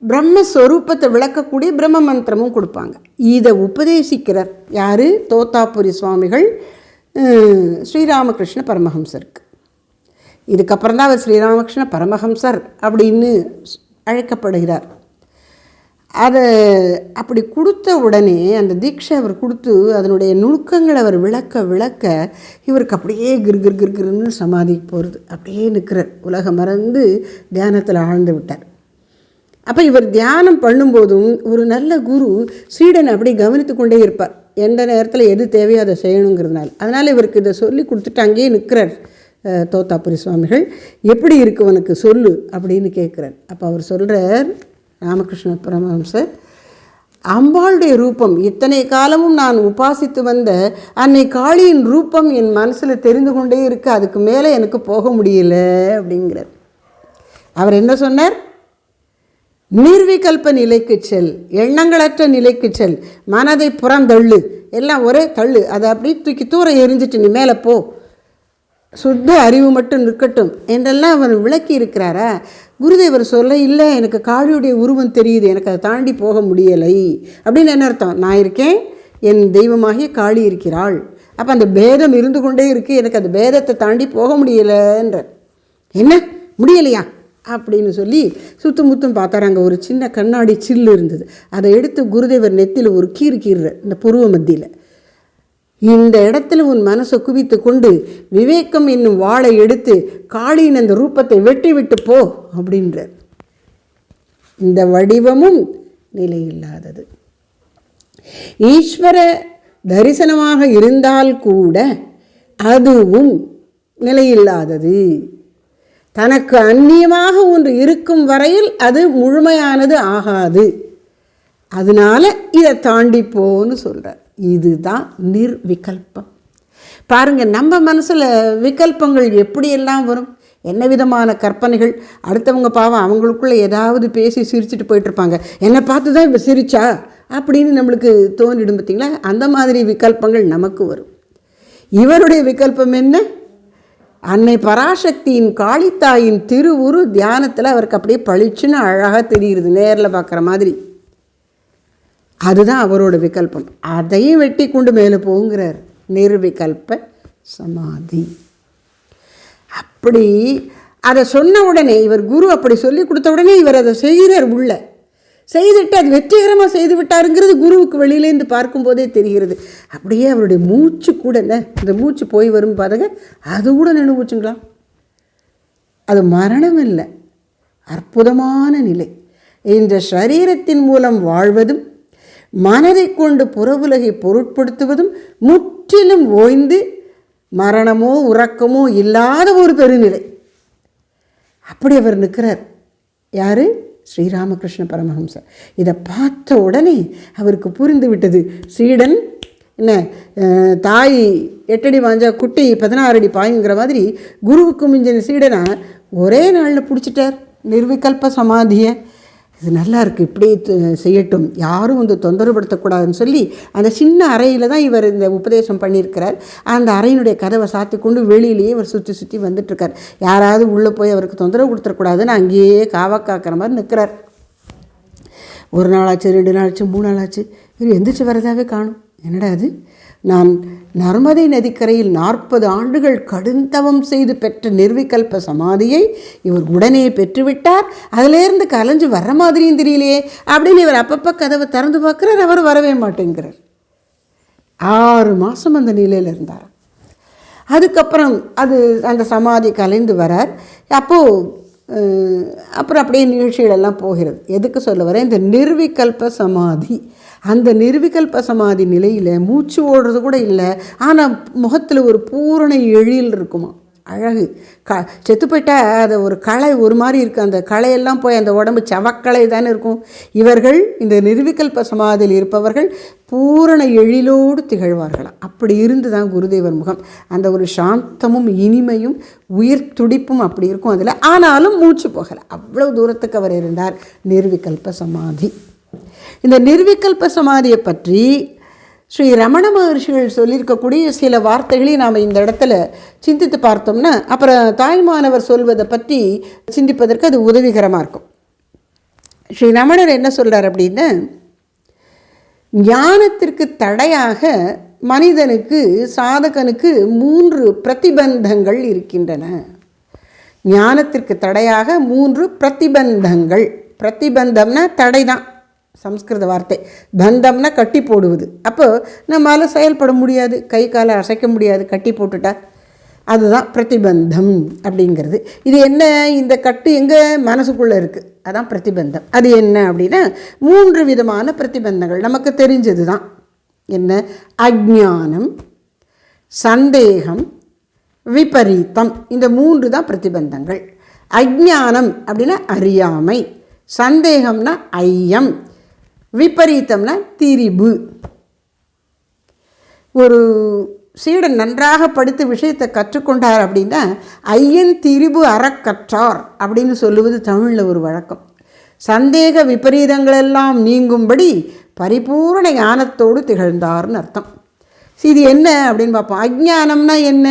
பிரம்மஸ்வரூபத்தை விளக்கக்கூடிய பிரம்ம மந்திரமும் கொடுப்பாங்க. இதை உபதேசிக்கிறார் யார்? தோத்தாபுரி சுவாமிகள் ஸ்ரீராமகிருஷ்ண பரமஹம்சருக்கு. இதுக்கப்புறம் தான் அவர் ஸ்ரீராமகிருஷ்ண பரமஹம்சர் அப்படின்னு அழைக்கப்படுகிறார். அதை அப்படி கொடுத்த உடனே அந்த தீட்சை அவர் கொடுத்து அதனுடைய நுணுக்கங்களை அவர் விளக்க இவருக்கு அப்படியே கிர்கிர்கிர்கிர்னு சமாதிக்கு போகிறது. அப்படியே நிற்கிறார். உலகம் மறந்து தியானத்தில் ஆழ்ந்து விட்டார். அப்போ இவர் தியானம் பண்ணும்போதும் ஒரு நல்ல குரு சீடனை அப்படி கவனித்து கொண்டே இருப்பார். எந்த நேரத்தில் எது தேவையோ அதை செய்யணுங்கிறதுனால. அதனால் இவருக்கு இதை சொல்லி கொடுத்துட்டு அங்கேயே நிற்கிறார் தோத்தாபுரி சுவாமிகள். எப்படி இருக்கு உனக்கு சொல்லு அப்படின்னு கேட்குறார். அப்போ அவர் சொல்கிறார், ராமகிருஷ்ண பரமஹம்சர், அம்பாளுடைய ரூபம் இத்தனை காலமும் நான் உபாசித்து வந்த அன்னை காளியின் ரூபம் என் மனசில் தெரிந்து கொண்டே இருக்கு. அதுக்கு மேலே எனக்கு போக முடியல அப்படிங்கிறார். அவர் என்ன சொன்னார்? நிர்விகல்ப நிலைக்கு செல், எண்ணங்களற்ற நிலைக்கு செல், மனதை புறந்தள்ளு, எல்லாம் ஒரே தள்ளு, அதை அப்படி தூக்கி தூர எரிஞ்சிட்டு நீ மேலே போ. சுத்த அறிவு மட்டும் நிற்கட்டும் என்றெல்லாம் அவர் விளக்கி இருக்கிறாரா? குருதேவர் சொல்ல, இல்லை எனக்கு காளியுடைய உருவம் தெரியுது, எனக்கு அதை தாண்டி போக முடியலை அப்படின்னு என்ன அர்த்தம்? நான் இருக்கேன், என் தெய்வமாகிய காளி இருக்கிறாள். அப்போ அந்த பேதம் இருந்து கொண்டே இருக்குது, எனக்கு அந்த பேதத்தை தாண்டி போக முடியலைன்ற. என்ன முடியலையா அப்படின்னு சொல்லி சுத்தமுத்தும் பார்த்தாரு. அங்கே ஒரு சின்ன கண்ணாடி சில்லு இருந்தது. அதை எடுத்து குருதேவர் நெத்தியில் ஒரு கீறுற இந்த புருவ மத்தியில், இந்த இடத்துல உன் மனசை குவித்து கொண்டு விவேகம் என்னும் வாளை எடுத்து காளியின் அந்த ரூபத்தை வெட்டி விட்டு போ அப்படின்றார். இந்த வடிவமும் நிலையில்லாதது. ஈஸ்வர தரிசனமாக இருந்தால் கூட அதுவும் நிலையில்லாதது. தனக்கு அந்நியமாக ஒன்று இருக்கும் வரையில் அது முழுமையானது ஆகாது. அதனால இதை தாண்டி போன்னு சொல்கிறார். இதுதான் நிர்விகல்பம். பாருங்கள், நம்ம மனசில் விகல்பங்கள் எப்படியெல்லாம் வரும், என்ன விதமான கற்பனைகள். அடுத்தவங்க பாவம் அவங்களுக்குள்ளே ஏதாவது பேசி சிரிச்சுட்டு போயிட்டுருப்பாங்க. என்னை பார்த்து தான் இப்போ சிரிச்சா அப்படின்னு நம்மளுக்கு தோன்றிடும் பார்த்திங்களா? அந்த மாதிரி விகல்பங்கள் நமக்கு வரும். இவருடைய விகல்பம் என்ன? அன்னை பராசக்தியின் காளித்தாயின் திருவுரு தியானத்தில் அவருக்கு அப்படியே பளிச்சுன்னு அழகாக தெரிகிறது, நேரில் பார்க்குற மாதிரி. அதுதான் அவரோட விகல்பம். அதையும் வெட்டி கொண்டு மேலே போங்கிறார். நிர்விகல்ப சமாதி. அப்படி அதை சொன்ன உடனே, இவர் குரு அப்படி சொல்லி கொடுத்த உடனே இவர் அதை செய்கிறார். உள்ள செய்துட்டு அது வெற்றிகரமாக செய்து விட்டாருங்கிறது குருவுக்கு வெளியிலேருந்து பார்க்கும்போதே தெரிகிறது. அப்படியே அவருடைய மூச்சு கூட இந்த மூச்சு போய் வரும் பாருங்க, அது கூட நின்று போச்சுங்களா? அது மரணம் இல்லை, அற்புதமான நிலை. இந்த சரீரத்தின் மூலம் வாழ்வதும் மனதை கொண்டு புறவுலகை பொருட்படுத்துவதும் முற்றிலும் ஓய்ந்து மரணமோ உறக்கமோ இல்லாத ஒரு பெருநிலை. அப்படி அவர் நிற்கிறார். யார்? ஸ்ரீராமகிருஷ்ண பரமஹம்சர். இதை பார்த்த உடனே அவருக்கு புரிந்து விட்டது. சீடன் என்ன, தாய் 8 அடி வாஞ்சா குட்டி 16 அடி பாயுங்கிற மாதிரி குருவுக்கு மிஞ்சின சீடனா ஒரே நாளில் பிடிச்சிட்டார் நிர்விகல்ப சமாதியை. இது நல்லா இருக்குது, இப்படி செய்யட்டும், யாரும் வந்து தொந்தரவுப்படுத்தக்கூடாதுன்னு சொல்லி அந்த சின்ன அறையில் தான் இவர் இந்த உபதேசம் பண்ணியிருக்கிறார். அந்த அறையினுடைய கதவை சாத்தி கொண்டு வெளியிலேயே இவர் சுற்றி சுற்றி வந்துட்டுருக்கார். யாராவது உள்ளே போய் அவருக்கு தொந்தரவு கொடுத்துடக்கூடாதுன்னு அங்கேயே காவக்காக்கிற மாதிரி நிற்கிறார். 1 நாளாச்சு, 2 நாளாச்சு, 3 நாளாச்சு, இவர் எந்திரிச்சு வரதாவே காணும். என்னடா அது? நான் நர்மதை நதிக்கரையில் 40 ஆண்டுகள் கடுந்தவம் செய்து பெற்ற நிர்விகல்ப சமாதியை இவர் உடனே பெற்றுவிட்டார். அதிலேருந்து கலைஞ்சு வர்ற மாதிரியும் தெரியலையே அப்படின்னு இவர் அப்பப்போ கதவை திறந்து பார்க்குறார். அவர் வரவே மாட்டேங்கிறார். 6 மாதம் அந்த நிலையில் இருந்தார். அதுக்கப்புறம் அந்த சமாதி கலைந்து வரார். அப்புறம் அப்படியே நிகழ்ச்சிகளெல்லாம் போகிறது. எதுக்கு சொல்ல வரேன்? இந்த நிர்விகல்ப சமாதி, அந்த நிர்விகல்ப சமாதி நிலையில் மூச்சு ஓடுறது கூட இல்லை. ஆனால் முகத்தில் ஒரு பூரண எழில் இருக்குமா, அழகு. செத்து போயிட்டா அதை ஒரு களை ஒரு மாதிரி இருக்குது. அந்த களையெல்லாம் போய் அந்த உடம்பு சவக்களை தானே இருக்கும். இவர்கள் இந்த நிர்விகல்ப சமாதியில் இருப்பவர்கள் பூரண எழிலோடு திகழ்வார்களாம். அப்படி இருந்து தான் குருதேவர் முகம். அந்த ஒரு சாந்தமும் இனிமையும் உயிர் துடிப்பும் அப்படி இருக்கும் அதில். ஆனாலும் மூச்சு போகலை, அவ்வளோ தூரத்துக்கு அவர் இருந்தார். நிர்விகல்ப சமாதி. இந்த நிர்விகல்ப சமாதியை பற்றி ஸ்ரீ ரமண மகர்ஷிகள் சொல்லியிருக்கக்கூடிய சில வார்த்தைகளையும் நாம் இந்த இடத்துல சிந்தித்து பார்த்தோம்னா அப்புறம் தாய்மானவர் சொல்வதை பற்றி சிந்திப்பதற்கு அது உதவிகரமாக இருக்கும். ஸ்ரீ ரமணர் என்ன சொல்கிறார் அப்படின்னா, ஞானத்திற்கு தடையாக மனிதனுக்கு, சாதகனுக்கு 3 பிரதிபந்தங்கள் இருக்கின்றன. ஞானத்திற்கு தடையாக 3 பிரதிபந்தங்கள். பிரதிபந்தம்னா தடை தான், சம்ஸ்கிருத வார்த்தை. பந்தம்னா கட்டி போடுவது. அப்போ நம்மளால் செயல்பட முடியாது, கை காலை அசைக்க முடியாது, கட்டி போட்டுட்டா. அதுதான் பிரதிபந்தம் அப்படிங்கிறது. இது என்ன? இந்த கட்டு எங்கள் மனசுக்குள்ளே இருக்குது, அதான் பிரதிபந்தம். அது என்ன அப்படின்னா 3 விதமான பிரதிபந்தங்கள் நமக்கு தெரிஞ்சது தான். என்ன? அஜ்ஞானம், சந்தேகம், விபரீதம். இந்த 3 தான் பிரதிபந்தங்கள். அஜ்ஞானம் அப்படின்னா அறியாமை, சந்தேகம்னா ஐயம், விபரீதம்னா திரிபு. ஒரு சீடன் நன்றாக படித்து விஷயத்தை கற்றுக்கொண்டார் அப்படின்னா ஐயன் திரிபு அறக்கற்றார் அப்படின்னு சொல்லுவது தமிழில் ஒரு வழக்கம். சந்தேக விபரீதங்களெல்லாம் நீங்கும்படி பரிபூரண ஞானத்தோடு திகழ்ந்தார்னு அர்த்தம். இது என்ன அப்படின்னு பார்ப்போம். அஜ்ஞானம்னா என்ன?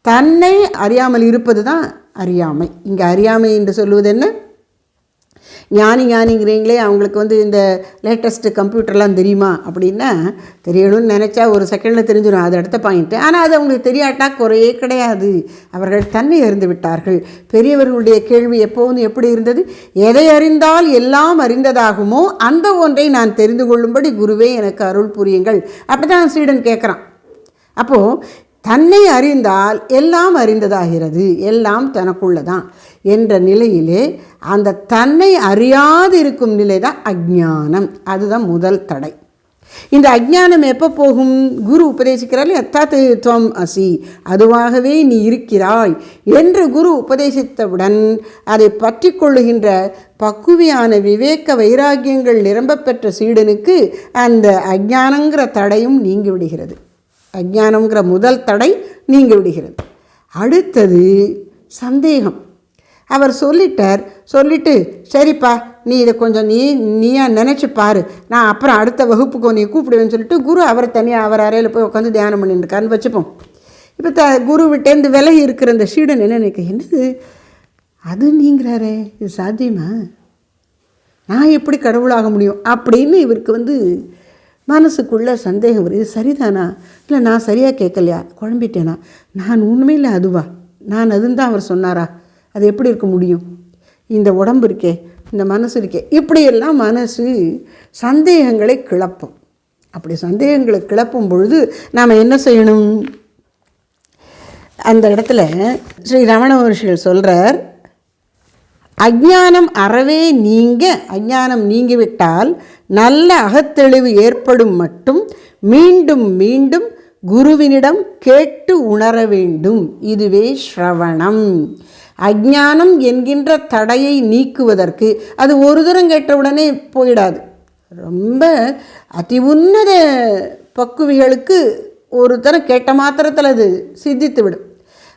தன்னை அறியாமல் இருப்பது தான் அறியாமை. இங்கே அறியாமை என்று சொல்லுவது என்ன? ஞானிங்கிறீங்களே, அவங்களுக்கு இந்த லேட்டஸ்ட்டு கம்ப்யூட்டர்லாம் தெரியுமா அப்படின்னா, தெரியணும்னு நினச்சா ஒரு செகண்டில் தெரிஞ்சிடும், அது அடுத்த பாயிண்ட்டு. ஆனால் அது அவங்களுக்கு தெரியாட்டா குறையே கிடையாது. அவர்கள் தன்னை அறிந்து விட்டார்கள். பெரியவர்களுடைய கேள்வி எப்போது எப்படி இருந்தது? எதை அறிந்தால் எல்லாம் அறிந்ததாகுமோ அந்த ஒன்றை நான் தெரிந்து கொள்ளும்படி குருவே எனக்கு அருள் புரியுங்கள். அப்படி தான் சீடன் கேட்குறான். அப்போது தன்னை அறிந்தால் எல்லாம் அறிந்ததாகிறது, எல்லாம் தனக்குள்ளதான் என்ற நிலையிலே அந்த தன்னை அறியாது இருக்கும் நிலை தான் அஜ்ஞானம். அதுதான் முதல் தடை. இந்த அஜ்ஞானம் எப்போ போகும்? குரு உபதேசிக்கிறாள், தத் துவம் அசி, அதுவாகவே நீ இருக்கிறாய் என்று குரு உபதேசித்தவுடன் அதை பற்றி கொள்ளுகின்ற பக்குவியான விவேக வைராக்கியங்கள் நிரம்ப பெற்ற சீடனுக்கு அந்த அஜ்ஞானங்கிற தடையும் நீங்கி விடுகிறது. அஜ்ஞானங்கிற முதல் தடை நீங்கி விடுகிறது. அடுத்தது சந்தேகம். அவர் சொல்லிட்டு சரிப்பா, நீ இதை கொஞ்சம் நீயா நினச்சி பாரு, நான் அப்புறம் அடுத்த வகுப்புக்கு நீ கூப்பிடுவேன்னு சொல்லிட்டு குரு அவரை தனியாக அவர் அறையில் போய் உட்காந்து தியானம் பண்ணிட்டுருக்காருன்னு வச்சுப்போம். இப்போ குரு விட்டேந்து விலகி இருக்கிற இந்த சீடன் என்ன நினைக்க, என்னது அது நீங்கிறாரே, இது சாத்தியமா, நான் எப்படி கடவுளாக முடியும் அப்படின்னு இவருக்கு மனசுக்குள்ளே சந்தேகம் வருது. இது சரிதானா, இல்லை நான் சரியாக கேட்கலையா, குழம்பிட்டேனா, நான் உண்மையில் அதுவா, நான் அதுன்னு தான் அவர் சொன்னாரா, அது எப்படி இருக்க முடியும், இந்த உடம்பு இருக்கே, இந்த மனசு இருக்கே, இப்படியெல்லாம் மனசு சந்தேகங்களை கிளப்பும். அப்படி சந்தேகங்களை கிளப்பும் பொழுது நாம் என்ன செய்யணும்? அந்த இடத்துல ஸ்ரீ ரமண மகர்ஷிகள் சொல்கிறார், அஞ்ஞானம் அறவே அஞ்ஞானம் நீங்கிவிட்டால் நல்ல அகத்தெளிவு ஏற்படும் மட்டும் மீண்டும் மீண்டும் குருவினிடம் கேட்டு உணர வேண்டும். இதுவே ஸ்ரவணம். அஞ்ஞானம் என்கின்ற தடையை நீக்குவதற்கு அது ஒரு தரம் கேட்டவுடனே போயிடாது. ரொம்ப அதி உன்னத பக்குவிகளுக்கு ஒரு தரம் கேட்ட மாத்திரத்தில் அது சித்தித்து விடும்.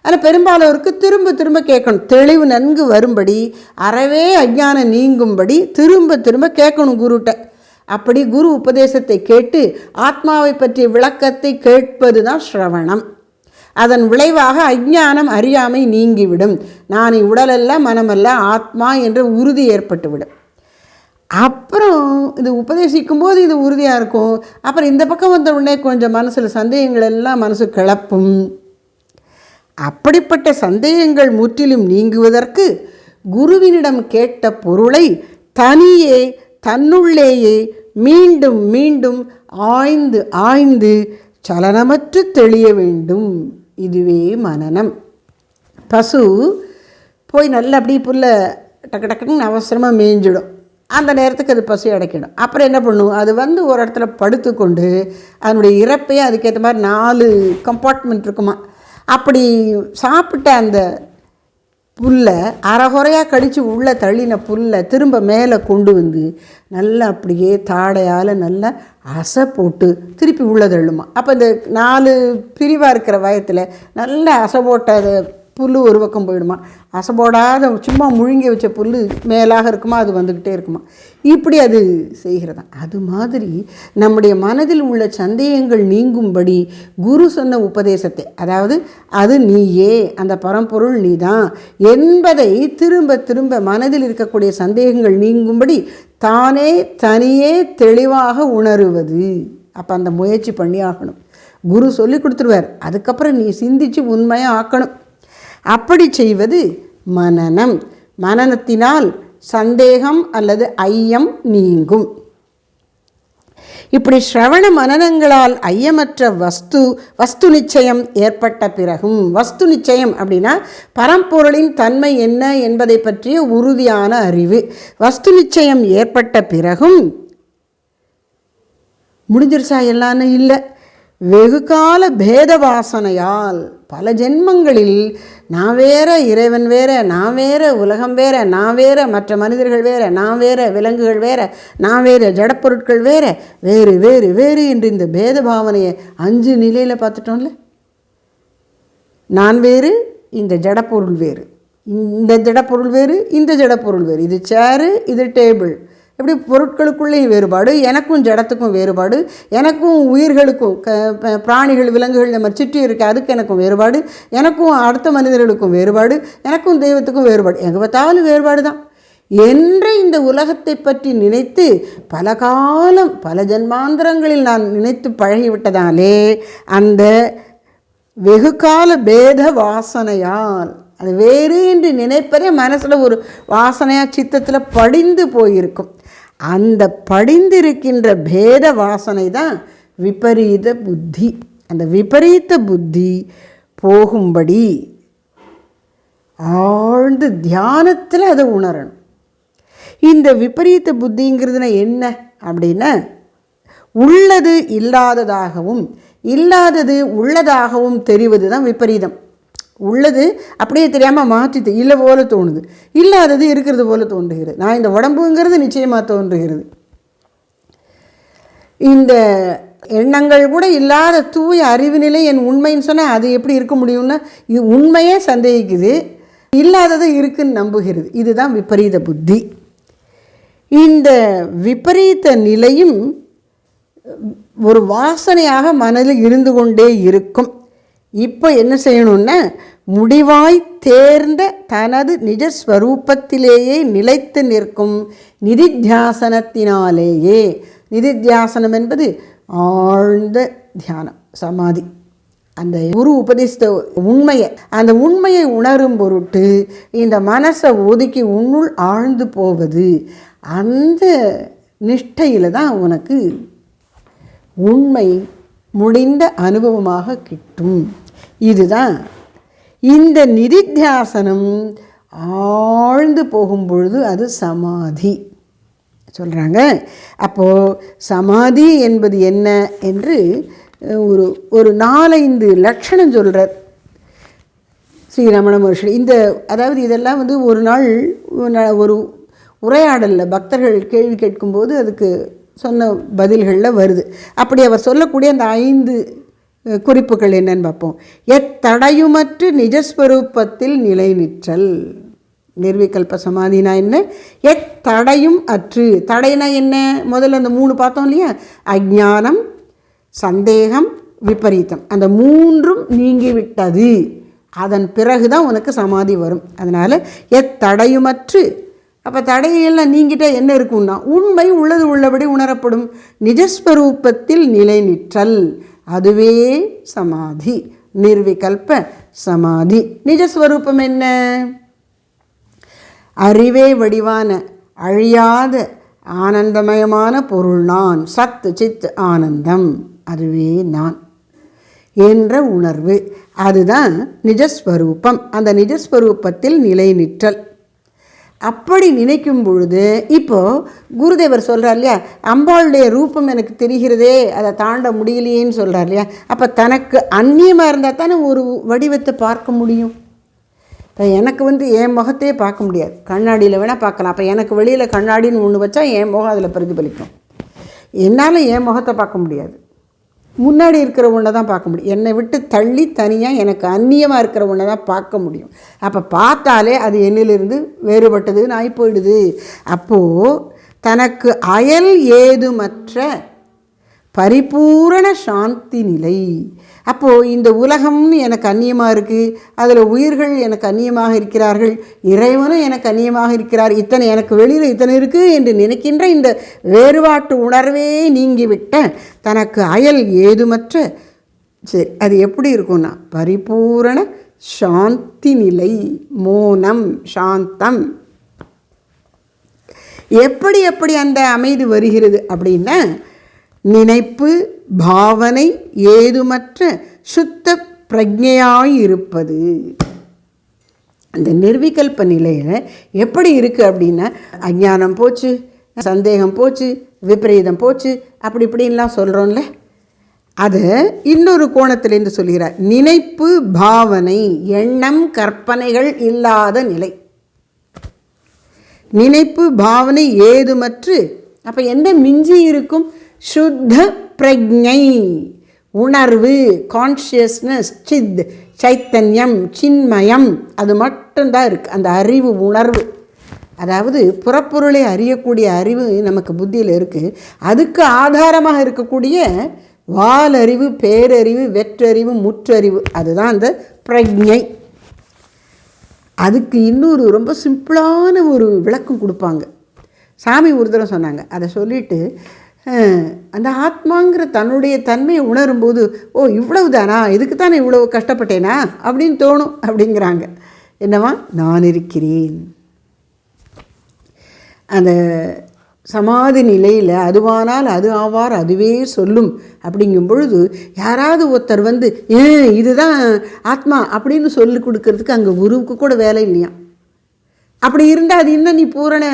ஆனால் பெரும்பாலோருக்கு திரும்ப திரும்ப கேட்கணும், தெளிவு நன்கு வரும்படி, அறவே அஞ்ஞானம் நீங்கும்படி திரும்ப திரும்ப கேட்கணும் குருட்ட. அப்படி குரு உபதேசத்தை கேட்டு ஆத்மாவை பற்றிய விளக்கத்தை கேட்பது தான் ஸ்ரவணம். அதன் விளைவாக அஞ்ஞானம் அறியாமை நீங்கிவிடும். நான் உடலல்ல மனமல்ல ஆத்மா என்ற உறுதி ஏற்பட்டுவிடும். அப்புறம் இது உபதேசிக்கும் போது இது உறுதியாக இருக்கும். அப்புறம் இந்த பக்கம் வந்த உடனே கொஞ்சம் மனசில் சந்தேகங்கள் எல்லாம் மனசு கிளப்பும். அப்படிப்பட்ட சந்தேகங்கள் முற்றிலும் நீங்குவதற்கு குருவினிடம் கேட்ட பொருளை தனியே தன்னுள்ளேயே மீண்டும் மீண்டும் ஆய்ந்து ஆய்ந்து சலனமற்று தெளிய வேண்டும். இதுவே மனனம். பசு போய் நல்லா அப்படி புல்லை டக்கு டக்குன்னு அவசரமாக மேய்ஞ்சிடும். அந்த நேரத்துக்கு அது பசி அடைக்கிடும். அப்புறம் என்ன பண்ணும், அது ஒரு இடத்துல படுத்து கொண்டு அதனுடைய இறப்பையே அதுக்கேற்ற மாதிரி 4 கம்பார்ட்மெண்ட் இருக்குமா. அப்படி சாப்பிட்ட அந்த புல்லை அரைகுறையாக கடித்து உள்ளே தள்ளின புல்லை திரும்ப மேலே கொண்டு நல்லா அப்படியே தாடையால் நல்லா அசை போட்டு திருப்பி உள்ளே தள்ளுமா. அப்போ இந்த 4 பிரிவாக இருக்கிற வயத்தில் நல்லா அசை போட்ட புல் ஒரு பக்கம் போயிடுமா. அசை போடாத சும்மா முழுங்கி வச்ச புல் மேலாக இருக்குமா, அது வந்துக்கிட்டே இருக்குமா. இப்படி அது செய்கிறதா. அது மாதிரி நம்முடைய மனதில் உள்ள சந்தேகங்கள் நீங்கும்படி குரு சொன்ன உபதேசத்தை, அதாவது அது நீயே, அந்த பரம்பொருள் நீதான் என்பதை திரும்ப திரும்ப மனதில் இருக்கக்கூடிய சந்தேகங்கள் நீங்கும்படி தானே தனியே தெளிவாக உணருவது. அப்போ அந்த முயற்சி பண்ணி ஆகணும். குரு சொல்லி கொடுத்துருவார், அதுக்கப்புறம் நீ சிந்தித்து உண்மையாக ஆக்கணும். அப்படி செய்வது மனனம். மனனத்தினால் சந்தேகம் அல்லது ஐயம் நீங்கும். இப்படி ஸ்ரவண மனனங்களால் ஐயமற்ற வஸ்து நிச்சயம் ஏற்பட்ட பிறகும், வஸ்து நிச்சயம் அப்படின்னா பரம்பொருளின் தன்மை என்ன என்பதை பற்றிய உறுதியான அறிவு. வஸ்து நிச்சயம் ஏற்பட்ட பிறகும் முடிஞ்சிருச்சா எல்லான்னு இல்லை, வெகுகால பேத வாசனையால் பல ஜென்மங்களில் நான் வேற, இறைவன் வேற, நான் வேற, உலகம் வேற, நான் வேற, மற்ற மனிதர்கள் வேற, நான் வேற, விலங்குகள் வேற, நான் வேறு, ஜடப்பொருட்கள் வேற, வேறு வேறு வேறு என்று இந்த பேத பாவனையை 5 நிலையில் பார்த்துட்டோம்ல. நான் வேறு, இந்த ஜடப்பொருள் வேறு, இந்த ஜடப்பொருள் வேறு, இந்த ஜடப்பொருள் வேறு, இது சேரு, இது டேபிள், எப்படி பொருட்களுக்குள்ளேயும் வேறுபாடு, எனக்கும் ஜடத்துக்கும் வேறுபாடு, எனக்கும் உயிர்களுக்கும் பிராணிகள் விலங்குகள் நம்ம சுற்றி இருக்க அதுக்கு எனக்கும் வேறுபாடு, எனக்கும் அடுத்த மனிதர்களுக்கும் வேறுபாடு, எனக்கும் தெய்வத்துக்கும் வேறுபாடு, எங்கே பார்த்தாலும் வேறுபாடு தான் என்ற இந்த உலகத்தை பற்றி நினைத்து பல காலம் பல ஜன்மாந்திரங்களில் நான் நினைத்து பழகிவிட்டதாலே அந்த வெகுகால பேத வாசனையால் அது வேறு என்று நினைப்பதே மனசில் ஒரு வாசனையாக சித்தத்தில் படிந்து போயிருக்கும். அந்த படிந்திருக்கின்ற பேத வாசனை தான் விபரீத புத்தி. அந்த விபரீத புத்தி போகும்படி ஆழ்ந்து தியானத்தில் அதை உணரணும். இந்த விபரீத புத்திங்கிறதுனா என்ன அப்படின்னா, உள்ளது இல்லாததாகவும் இல்லாதது உள்ளதாகவும் தெரிவது தான் விபரீதம். உள்ளது அப்படியே தெரியாமல் மாற்றி இல்லை போல தோணுது, இல்லாதது இருக்கிறது போல தோன்றுகிறது. நான் இந்த உடம்புங்கிறது நிச்சயமாக தோன்றுகிறது. இந்த எண்ணங்கள் கூட இல்லாத தூய அறிவு நிலை என் உண்மைன்னு சொன்னால் அது எப்படி இருக்க முடியும்னா, இது உண்மையே சந்தேகிக்குது, இல்லாதது இருக்குன்னு நம்புகிறது. இதுதான் விபரீத புத்தி. இந்த விபரீத நிலையும் ஒரு வாசனையாக மனதில் இருந்து கொண்டே இருக்கும். இப்போ என்ன செய்யணும்னா, முடிவாய் தேர்ந்த தனது நிஜஸ்வரூபத்திலேயே நிலைத்து நிற்கும் நிதித்தியாசனத்தினாலேயே, நிதித்தியாசனம் என்பது ஆழ்ந்த தியானம், சமாதி, அந்த குரு உபதேசித்த உண்மையை, அந்த உண்மையை உணரும் பொருட்டு இந்த மனசை ஒதுக்கி உன்னுள் ஆழ்ந்து போவது, அந்த நிஷ்டையில் தான் உனக்கு உண்மை முடிந்த அனுபவமாக கிட்டும். இதுதான் இந்த நிதித்தியாசனம் ஆழ்ந்து போகும் பொழுது அது சமாதி சொல்கிறாங்க. அப்போது சமாதி என்பது என்ன என்று ஒரு 4-5 லட்சணம் சொல்கிறார் ஸ்ரீரமண மகர்ஷி. இந்த அதாவது இதெல்லாம் ஒரு நாள் ஒரு உரையாடலில் பக்தர்கள் கேள்வி கேட்கும்போது அதுக்கு சொன்ன பதில்களில் வருது. அப்படி அவர் சொல்லக்கூடிய அந்த 5 குறிப்புகள் என்னன்னு பார்ப்போம். எத்தடையுமற்று நிஜஸ்வரூபத்தில் நிலை நிற்றல். நிர்விகல்ப சமாதினா என்ன? எத்தடையும் அற்று. தடைனா என்ன? முதல்ல அந்த 3 பார்த்தோம் இல்லையா, அஜ்ஞானம், சந்தேகம், விபரீதம், அந்த 3ம் நீங்கிவிட்டது. அதன் பிறகு தான் உனக்கு சமாதி வரும். அதனால் எத்தடையுமற்று. அப்போ தடையெல்லாம் நீங்கிட்டால் என்ன இருக்கும்னா, உண்மை உள்ளது உள்ளபடி உணரப்படும் நிஜஸ்வரூபத்தில் நிலை நிற்றல், அதுவே சமாதி, நிர்விகல்ப சமாதி. நிஜஸ்வரூபம் என்ன? அறிவே வடிவான அழியாத ஆனந்தமயமான பொருள் நான், சத் சித் ஆனந்தம், அதுவே நான் என்ற உணர்வு, அதுதான் நிஜஸ்வரூபம். அந்த நிஜஸ்வரூபத்தில் நிலை நிற்றல். அப்படி நினைக்கும் பொழுது இப்போது குருதேவர் சொல்கிறார் இல்லையா, அம்பாளுடைய ரூபம் எனக்கு தெரிகிறதே, அதை தாண்ட முடியலையேன்னு சொல்கிறார் இல்லையா. அப்போ தனக்கு அந்நியமாக இருந்தால் தானே ஒரு வடிவத்தை பார்க்க முடியும். இப்போ எனக்கு என் முகத்தையே பார்க்க முடியாது, கண்ணாடியில் வேணால் பார்க்கலாம். அப்போ எனக்கு வெளியில் கண்ணாடின்னு ஒன்று வச்சா என் முகம் அதில் பிரதிபலிக்கும். என்னால் என் முகத்தை பார்க்க முடியாது, முன்னாடி இருக்கிற ஒன்றை தான் பார்க்க முடியும். என்னை விட்டு தள்ளி தனியாக எனக்கு அந்நியமாக இருக்கிற ஒன்றை தான் பார்க்க முடியும். அப்போ பார்த்தாலே அது என்னிலிருந்து வேறுபட்டதுன்னு ஆகி போயிடுது. அப்போது தனக்கு அயல் ஏதுமற்ற பரிபூரண சாந்தி நிலை. அப்போது இந்த உலகம்னு எனக்கு அந்நியமாக இருக்குது, அதில் உயிர்கள் எனக்கு அந்நியமாக இருக்கிறார்கள், இறைவனும் எனக்கு அந்நியமாக இருக்கிறார், இத்தனை எனக்கு வெளியில் இத்தனை இருக்குது என்று நினைக்கின்ற இந்த வேறுபாட்டு உணர்வே நீங்கிவிட்ட தனக்கு அயல் ஏதுமற்ற, சரி அது எப்படி இருக்கும்னா பரிபூரண சாந்தி நிலை, மோனம், சாந்தம். எப்படி எப்படி அந்த அமைதி வருகிறது அப்படின்னா, நினைப்பு பாவனை ஏதுமற்ற சுத்த பிரஜையாயிருப்பது. அந்த நிர்விகல்ப நிலையில் எப்படி இருக்குது அப்படின்னா, அஞ்ஞானம் போச்சு, சந்தேகம் போச்சு, விபரீதம் போச்சு, அப்படி இப்படின்லாம் சொல்கிறோம்ல, அது இன்னொரு கோணத்திலேருந்து சொல்கிறார். நினைப்பு பாவனை எண்ணம் கற்பனைகள் இல்லாத நிலை, நினைப்பு பாவனை ஏதுமற்று. அப்போ எந்த மிஞ்சி இருக்கும்? சுத்த பிரஜை, உணர்வு, கான்ஷியஸ்னஸ், சித் சைத்தன்யம், சின்மயம், அது மட்டும்தான் இருக்குது. அந்த அறிவு உணர்வு, அதாவது புறப்பொருளை அறியக்கூடிய அறிவு நமக்கு புத்தியில் இருக்குது. அதுக்கு ஆதாரமாக இருக்கக்கூடிய வாலறிவு, பேரறிவு, வெற்றறிவு, முற்றறிவு, அதுதான் அந்த பிரஜை. அதுக்கு இன்னொரு ரொம்ப சிம்பிளான ஒரு விளக்கம் கொடுப்பாங்க. சாமி ஒரு தடவை சொன்னாங்க. அதை சொல்லிவிட்டு அந்த ஆத்மாங்கிற தன்னுடைய தன்மையை உணரும்போது, ஓ இவ்வளவு தானா, இதுக்கு தானே இவ்வளவு கஷ்டப்பட்டேனா அப்படின்னு தோணும் அப்படிங்கிறாங்க. என்னவா, நான் இருக்கிறேன். அந்த சமாதி நிலையில் அதுவானால் அது ஆவார் அதுவே சொல்லும் அப்படிங்கும் பொழுது யாராவது ஒருத்தர் வந்து இதுதான் ஆத்மா அப்படின்னு சொல்லி கொடுக்கறதுக்கு அங்கே குருவுக்கு கூட வேலை இல்லையா. அப்படி இருந்தால் அது இன்னும் நீ பூரண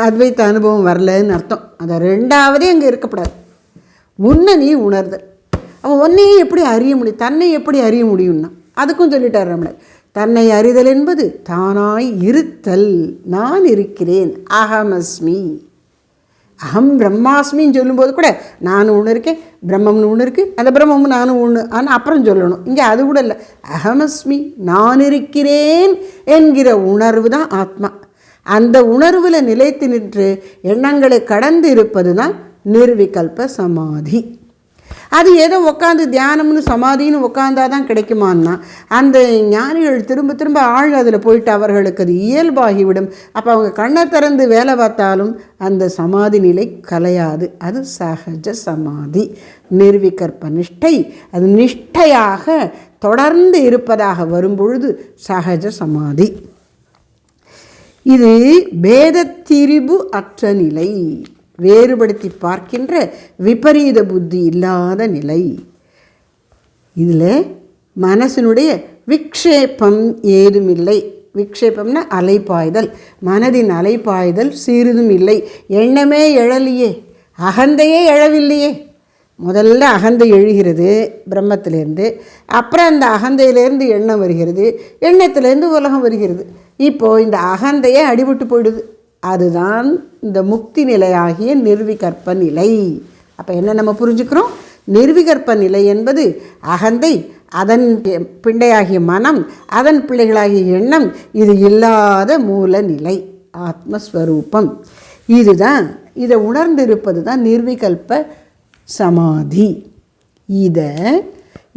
அத்வைத்த அனுபவம் வரலன்னு அர்த்தம். அதை ரெண்டாவதே அங்கே இருக்கப்படாது. உன்னை நீ உணர்தல். அவன் ஒன்னையே எப்படி அறிய முடியும், தன்னை எப்படி அறிய முடியும்னா அதுக்கும் சொல்லிட்டார் ரமணர். தன்னை அறிதல் என்பது தானாய் இருத்தல். நான் இருக்கிறேன், அகமஸ்மி. அகம் பிரம்மாஸ்மின்னு சொல்லும்போது கூட நான் ஒன்று இருக்கேன், பிரம்மம்னு ஒன்று இருக்குது, அந்த பிரம்மமும் நானும் ஒன்று. ஆனால் அப்புறம் சொல்லணும். இங்கே அது கூட இல்லை. அகமஸ்மி, நான் இருக்கிறேன் என்கிற உணர்வு தான் ஆத்மா. அந்த உணர்வில் நிலைத்து நின்று எண்ணங்களை கடந்து இருப்பது தான் நிர்விகல்ப சமாதி. அது ஏதோ உட்காந்து தியானம்னு சமாதின்னு உட்காந்தா தான் கிடைக்குமான்னா, அந்த ஞானிகள் திரும்ப திரும்ப ஆழ் அதில் போயிட்டு அவர்களுக்கு அது இயல்பாகிவிடும். அப்போ அவங்க கண்ணை திறந்து வேலை பார்த்தாலும் அந்த சமாதி நிலை கலையாது. அது சகஜ சமாதி, நிர்விகற்ப நிஷ்டை. அது நிஷ்டையாக தொடர்ந்து இருப்பதாக வரும்பொழுது சகஜ சமாதி. இது பேதத்திரிபு அற்ற நிலை, வேறுபடுத்தி பார்க்கின்ற விபரீத புத்தி இல்லாத நிலை. இதில் மனசினுடைய விக்ஷேபம் ஏதுமில்லை. விக்ஷேபம்னா அலைப்பாய்தல், மனதின் அலைப்பாய்தல் சிறிதும் இல்லை. எண்ணமே எழலையே, அகந்தையே எழவில்லையே. முதல்ல அகந்தை எழுகிறது பிரம்மத்திலேருந்து, அப்புறம் அந்த அகந்தையிலேருந்து எண்ணம் வருகிறது, எண்ணத்திலேருந்து உலகம் வருகிறது. இப்போது இந்த அகந்தையே அடிபட்டு போயிடுது. அதுதான் இந்த முக்தி நிலையாகிய நிர்விகற்ப நிலை. அப்போ என்ன நம்ம புரிஞ்சுக்கிறோம்? நிர்விகற்ப நிலை என்பது அகந்தை, அதன் பிண்டையாகிய மனம், அதன் பிள்ளைகளாகிய எண்ணம், இது இல்லாத மூல நிலை ஆத்மஸ்வரூபம். இதுதான், இதை உணர்ந்திருப்பது தான் நிர்விகல்ப சமாதி.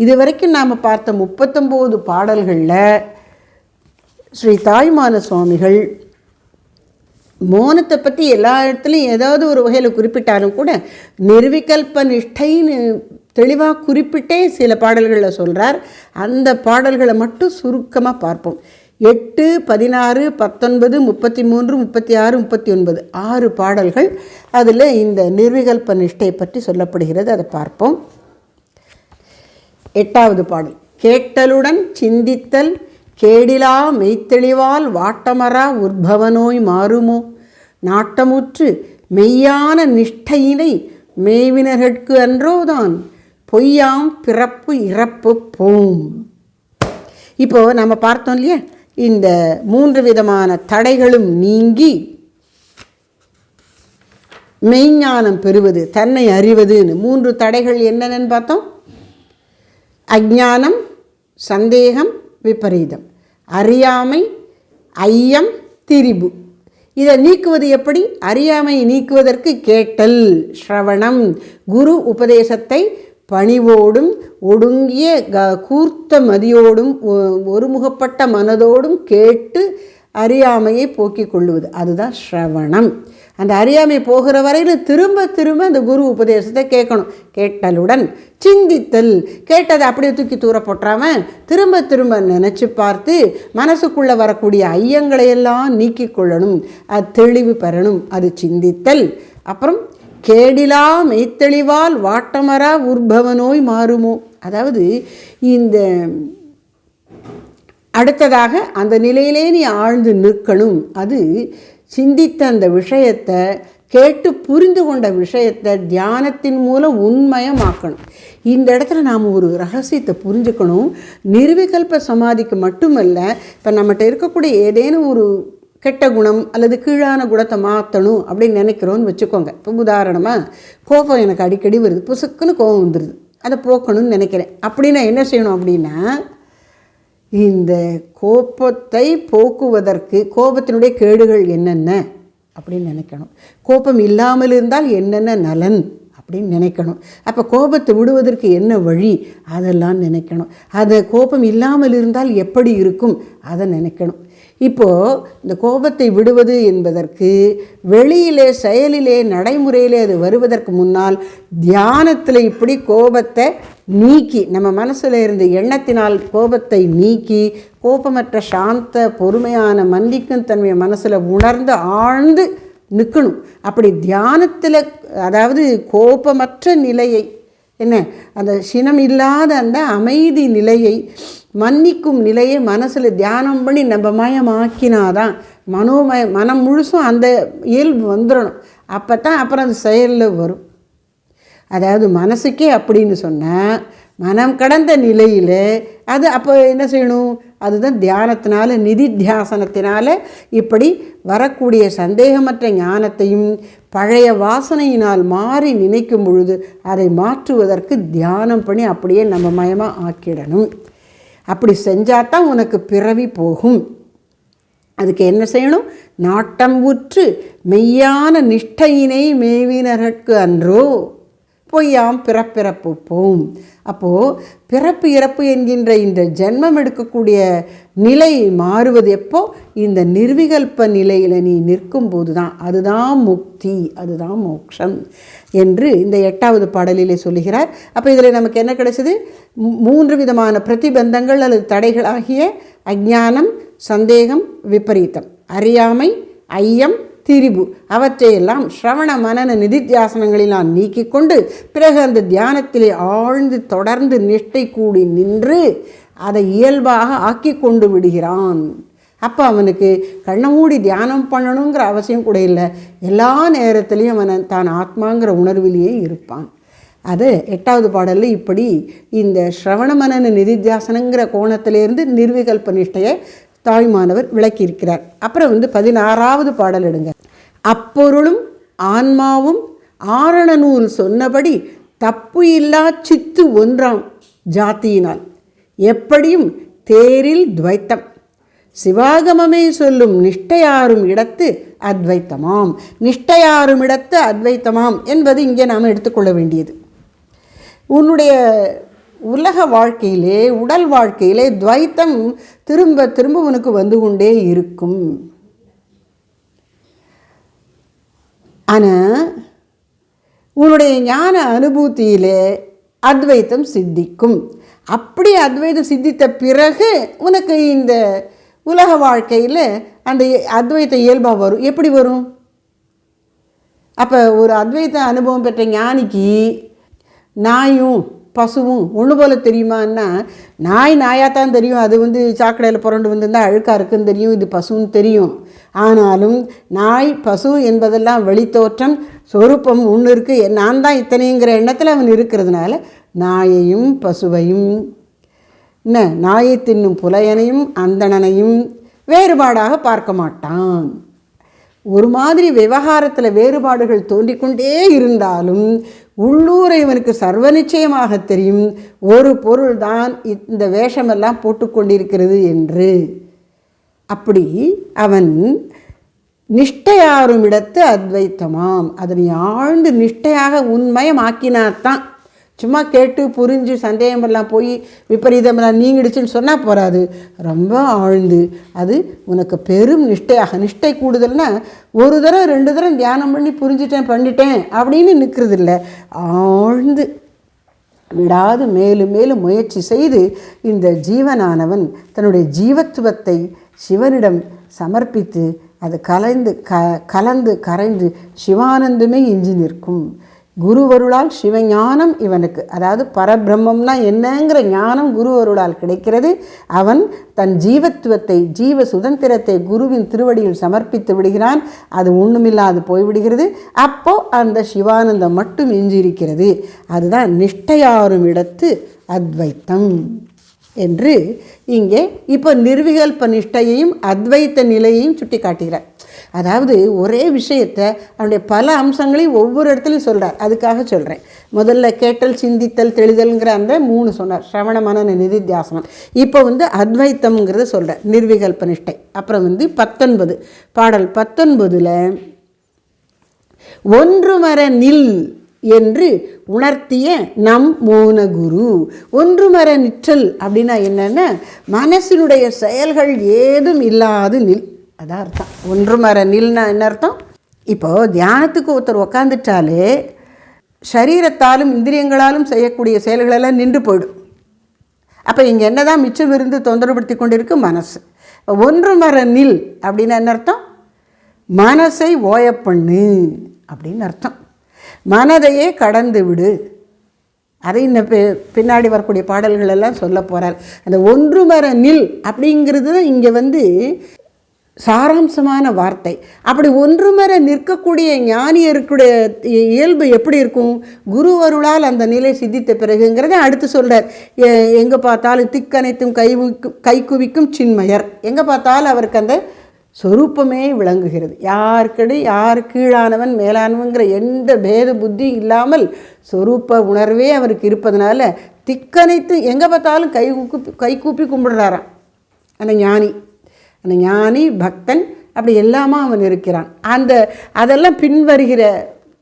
இது வரைக்கும் நாம் பார்த்த 39 பாடல்களில் ஸ்ரீ தாய்மான சுவாமிகள் மோனத்தை பற்றி எல்லா இடத்துலையும் ஏதாவது ஒரு வகையில் குறிப்பிட்டாலும் கூட நிர்விகல்ப நிஷ்டைன்னு தெளிவாக குறிப்பிட்டே சில பாடல்களில் சொல்கிறார். அந்த பாடல்களை மட்டும் சுருக்கமாக பார்ப்போம். 8, 16, 19, 33, 36, 39 6 பாடல்கள். அதில் இந்த நிர்விகல்ப நிஷ்டை பற்றி சொல்லப்படுகிறது. அதை பார்ப்போம். 8வது பாடல். கேட்டலுடன் சிந்தித்தல் கேடிலா மெய்த்தெளிவால் வாட்டமரா உற்பவனோய் மாறுமோ, நாட்டமுற்று மெய்யான நிஷ்டையினை மேவினர்கட்கு அன்றோதான் பொய்யாம் பிறப்பு இறப்பு போம். இப்போது நம்ம பார்த்தோம் இல்லையா, இந்த 3 விதமான தடைகளும் நீங்கி மெய்ஞானம் பெறுவது, தன்னை அறிவதுன்னு 3 தடைகள் என்னென்னு பார்த்தோம். அஞ்ஞானம், சந்தேகம், விபரீதம், அறியாமை, ஐயம், திரிபு. இதை நீக்குவது எப்படி? அறியாமையை நீக்குவதற்கு கேட்டல், ஸ்ரவணம், குரு உபதேசத்தை பணிவோடும் ஒடுங்கிய கூர்த்த மதியோடும் ஒருமுகப்பட்ட மனதோடும் கேட்டு அறியாமையை போக்கிக் கொள்ளுவது, அதுதான் ஸ்ரவணம். அந்த அறியாமை போகிற வரையில் திரும்ப திரும்ப அந்த குரு உபதேசத்தை கேட்கணும். கேட்டலுடன் சிந்தித்தல், கேட்டதை அப்படியே தூக்கி தூர போட்டுறாமல் திரும்ப திரும்ப நினச்சி பார்த்து மனசுக்குள்ளே வரக்கூடிய ஐயங்களையெல்லாம் நீக்கி கொள்ளணும், அது தெளிவு பெறணும், அது சிந்தித்தல். அப்புறம் கேடிலா மெய்த்தெளிவால் வாட்டமரா உற்பவனோய் மாறுமோ, அதாவது இந்த அடுத்ததாக அந்த நிலையிலே நீ ஆழ்ந்து நிற்கணும். அது சிந்தித்த அந்த விஷயத்தை, கேட்டு புரிந்து கொண்ட விஷயத்தை தியானத்தின் மூலம் உண்மயமாக்கணும். இந்த இடத்துல நாம் ஒரு ரகசியத்தை புரிஞ்சுக்கணும். நிர்விகல்ப சமாதிக்கு மட்டுமல்ல, இப்போ நம்மகிட்ட இருக்கக்கூடிய ஏதேனும் ஒரு கெட்ட குணம் அல்லது கீழான குணத்தை மாற்றணும் அப்படின்னு நினைக்கிறோன்னு வச்சுக்கோங்க. இப்போ உதாரணமாக கோபம் எனக்கு அடிக்கடி வருது, புசுக்குன்னு கோபம் வந்துடுது, அதை போக்கணும்னு நினைக்கிறேன். அப்படின்னா என்ன செய்யணும் அப்படின்னா, இந்த கோபத்தை போக்குவதற்கு கோபத்தினுடைய கேடுகள் என்னென்ன அப்படின்னு நினைக்கணும். கோபம் இல்லாமல் இருந்தால் என்னென்ன நலன் அப்படின்னு நினைக்கணும். அப்போ கோபத்தை விடுவதற்கு என்ன வழி அதெல்லாம் நினைக்கணும். அதை கோபம் இல்லாமல் இருந்தால் எப்படி இருக்கும் அதை நினைக்கணும். இப்போது இந்த கோபத்தை விடுவது என்பதற்கு வெளியிலே செயலிலே நடைமுறையிலே அது வருவதற்கு முன்னால் தியானத்தில் இப்படி கோபத்தை நீக்கி நம்ம மனசில் இருந்த எண்ணத்தினால் கோபத்தை நீக்கி கோபமற்ற சாந்த பொறுமையான மன்னிக்கும் தன்மையை மனசில் உணர்ந்து ஆழ்ந்து நிற்கணும். அப்படி தியானத்தில் அதாவது கோபமற்ற நிலையை என்ன அந்த சினம் இல்லாத அந்த அமைதி நிலையை மன்னிக்கும் நிலையை மனசில் தியானம் பண்ணி நம்ம மயமாக்கினாதான் மனம் முழுசும் அந்த இயல்பு வந்துடணும். அப்போ தான் அப்புறம் அந்த செயலில் வரும். அதாவது மனசுக்கே அப்படின்னு சொன்னால் மனம் கடந்த நிலையில் அது அப்போ என்ன செய்யணும்? அதுதான் தியானத்தினால நிதித்தியாசனத்தினால இப்படி வரக்கூடிய சந்தேகமற்ற ஞானத்தையும் பழைய வாசனையினால் மாறி நினைக்கும் பொழுது அதை மாற்றுவதற்கு தியானம் பண்ணி அப்படியே நம்ம மயமாக ஆக்கிடணும். அப்படி செஞ்சால் தான் உனக்கு பிறவி போகும். அதுக்கு என்ன செய்யணும்? நாட்டம் உற்று மெய்யான நிஷ்டையினை மேவினர்க்கு அன்றோ பொய்யாம் பிறப்பிறப்புப்போம். அப்போது பிறப்பு இறப்பு என்கின்ற இந்த ஜென்மம் எடுக்கக்கூடிய நிலை மாறுவது எப்போ? இந்த நிர்விகல்ப நிலையில் நீ நிற்கும் போது தான். அதுதான் முக்தி, அதுதான் மோட்சம் என்று இந்த 8வது பாடலிலே சொல்லுகிறார். அப்போ இதில் நமக்கு என்ன கிடைச்சது? 3 விதமான பிரதிபந்தங்கள் அல்லது தடைகளாகிய அஞ்ஞானம், சந்தேகம், விபரீதம், அறியாமை, ஐயம், திரிபு அவற்றையெல்லாம் ஸ்ரவண மனன நிதித்தியாசனங்களில் நான் நீக்கிக்கொண்டு பிறகு அந்த தியானத்திலே ஆழ்ந்து தொடர்ந்து நிஷ்டை கூடி நின்று அதை இயல்பாக ஆக்கி கொண்டு விடுகிறான். அப்போ அவனுக்கு கண்ணை மூடி தியானம் பண்ணணுங்கிற அவசியம் கூட இல்லை. எல்லா நேரத்துலையும் அவன் தான் ஆத்மாங்கிற உணர்விலேயே இருப்பான். அது 8வது பாடலில் இப்படி இந்த ஸ்ரவண மனன நிதித்தியாசனங்கிற கோணத்திலேருந்து நிர்விகல்ப நிஷ்டையை தாய்மானவர் விளக்கியிருக்கிறார். அப்புறம் 16வது பாடல் எடுங்க. அப்பொருளும் ஆன்மாவும் ஆரண நூல் சொன்னபடி தப்பு இல்லா சித்து ஒன்றாம் ஜாத்தியினால் எப்படியும் தேரில் துவைத்தம் சிவாகமமே சொல்லும் நிஷ்டையாரும் இடத்து அத்வைத்தமாம். நிஷ்டையாரும் இடத்து அத்வைத்தமாம் என்பது இங்கே நாம் எடுத்துக்கொள்ள வேண்டியது. உன்னுடைய உலக வாழ்க்கையிலே உடல் வாழ்க்கையிலே துவைத்தம் திரும்ப திரும்ப உனக்கு வந்து கொண்டே இருக்கும். ஆனால் உன்னுடைய ஞான அனுபூதியிலே அத்வைத்தம் சித்திக்கும். அப்படி அத்வைதம் சித்தித்த பிறகு உனக்கு இந்த உலக வாழ்க்கையில் அந்த அத்வைத்த இயல்பாக வரும். எப்படி வரும்? அப்போ ஒரு அத்வைத்த அனுபவம் பெற்ற ஞானிக்கு நாயும் பசுவும் ஒன்று போல் தெரியுமான்னா, நாய் நாயாகத்தான் தெரியும். அது சாக்கடையில் புரண்டு வந்திருந்தால் அழுக்காக இருக்குன்னு தெரியும். இது பசுன்னு தெரியும். ஆனாலும் நாய் பசு என்பதெல்லாம் வெளித்தோற்றம், சொரூபம் ஒன்று இருக்குது. நான் தான் இத்தனைங்கிற எண்ணத்தில் அவன் இருக்கிறதுனால நாயையும் பசுவையும் என்ன நாயை தின்னும் புலையனையும் அந்தணனையும் வேறுபாடாக பார்க்க மாட்டான். ஒரு மாதிரி விவகாரத்தில் வேறுபாடுகள் தோன்றிக்கொண்டே இருந்தாலும் உள்ளூரை இவனுக்கு சர்வ நிச்சயமாக தெரியும், ஒரு பொருள் தான் இந்த வேஷமெல்லாம் போட்டுக்கொண்டிருக்கிறது என்று. அப்படி அவன் நிஷ்டையாரும் இடத்து அத்வைத்தமாம். அதனை ஆழ்ந்து நிஷ்டையாக உண்மயமாக்கினாத்தான். சும்மா கேட்டு புரிஞ்சு சந்தேகமெல்லாம் போய் விபரீதமெல்லாம் நீங்கிடுச்சுன்னு சொன்னால் போகாது. ரொம்ப ஆழ்ந்து அது உனக்கு பெரும் நிஷ்டையாக. நிஷ்டை கூடுதல்னா ஒரு தரம் 2 தரம் தியானம் பண்ணி புரிஞ்சுட்டேன் பண்ணிட்டேன் அப்படின்னு நிற்கிறதில்ல. ஆழ்ந்து விடாது மேலும் மேலும் முயற்சி செய்து இந்த ஜீவனானவன் தன்னுடைய ஜீவத்துவத்தை சிவனிடம் சமர்ப்பித்து அது கலந்து கரைந்து சிவானந்தமே இஞ்சி நிற்கும். குருவருளால் சிவஞானம் இவனுக்கு, அதாவது பரபிரம்மம்னா என்னங்கிற ஞானம் குருவருளால் கிடைக்கிறது. அவன் தன் ஜீவத்துவத்தை ஜீவ சுதந்திரத்தை குருவின் திருவடியில் சமர்ப்பித்து விடுகிறான். அது ஒன்றுமில்லாது போய்விடுகிறது. அப்போ அந்த சிவானந்தம் மட்டும் எஞ்சியிருக்கிறது. அதுதான் நிஷ்டையாரும் இடத்து அத்வைத்தம் என்று இங்கே இப்போ நிர்விகல்ப நிஷ்டையையும் அத்வைத்த நிலையையும் சுட்டி காட்டுகிறார். அதாவது ஒரே விஷயத்தை அவனுடைய பல அம்சங்களையும் ஒவ்வொரு இடத்துலையும் சொல்கிறார். அதுக்காக சொல்கிறேன். முதல்ல கேட்டல், சிந்தித்தல், தெளிதல்ங்கிற அந்த 3 சொன்னார், ஸ்ரவண மனன நிதித்தியாசனம். இப்போ அத்வைத்தம்ங்கிறத சொல்கிறார், நிர்விகல்ப நிஷ்டை. அப்புறம் 19 பாடல் 19ல் ஒன்றுமர நில் என்று உணர்த்திய நம் மோனகுரு. ஒன்றுமர நிற்றல் அப்படின்னா என்னென்னா மனசினுடைய செயல்கள் ஏதும் இல்லாது நில், அதான் அர்த்தம். ஒன்றுமர நில்னா என்ன அர்த்தம்? இப்போது தியானத்துக்கு ஒருத்தர் உக்காந்துட்டாலே சரீரத்தாலும் இந்திரியங்களாலும் செய்யக்கூடிய செயல்களெல்லாம் நின்று போயிடும். அப்போ இங்கே என்ன தான் மிச்சம் இருந்து தொந்தரவுபடுத்தி கொண்டிருக்கு? மனசு. ஒன்றுமர நில் அப்படின்னா என்ன அர்த்தம்? மனசை ஓயப்பண்ணு அப்படின்னு அர்த்தம். மனதையே கடந்து விடு. அதை இன்னும் பின்னாடி வரக்கூடிய பாடல்கள் எல்லாம் சொல்ல போகிறார். அந்த ஒன்றுமர நில் அப்படிங்கிறது தான் இங்கே சாராம்சமான வார்த்தை. அப்படி ஒன்றுமர நிற்கக்கூடிய ஞானியருக்குடைய இயல்பு எப்படி இருக்கும்? குரு அருளால் அந்த நிலை சித்தித்த பிறகுங்கிறத அடுத்து சொல்கிறார். எங்கே பார்த்தாலும் திக்கனைத்தும் கை குவிக்கும் சின்மயர். எங்கே பார்த்தாலும் அவருக்கு அந்த சொரூப்பமே விளங்குகிறது. யார் கீழானவன் மேலானவங்கிற எந்த பேத புத்தி இல்லாமல் சொரூப்ப உணர்வே அவருக்கு இருப்பதனால திக்கனைத்து எங்கே பார்த்தாலும் கை கூப்பி கும்பிடுறாராம் அந்த ஞானி பக்தன். அப்படி எல்லாமா அவன் இருக்கிறான். அதெல்லாம் பின்வருகிற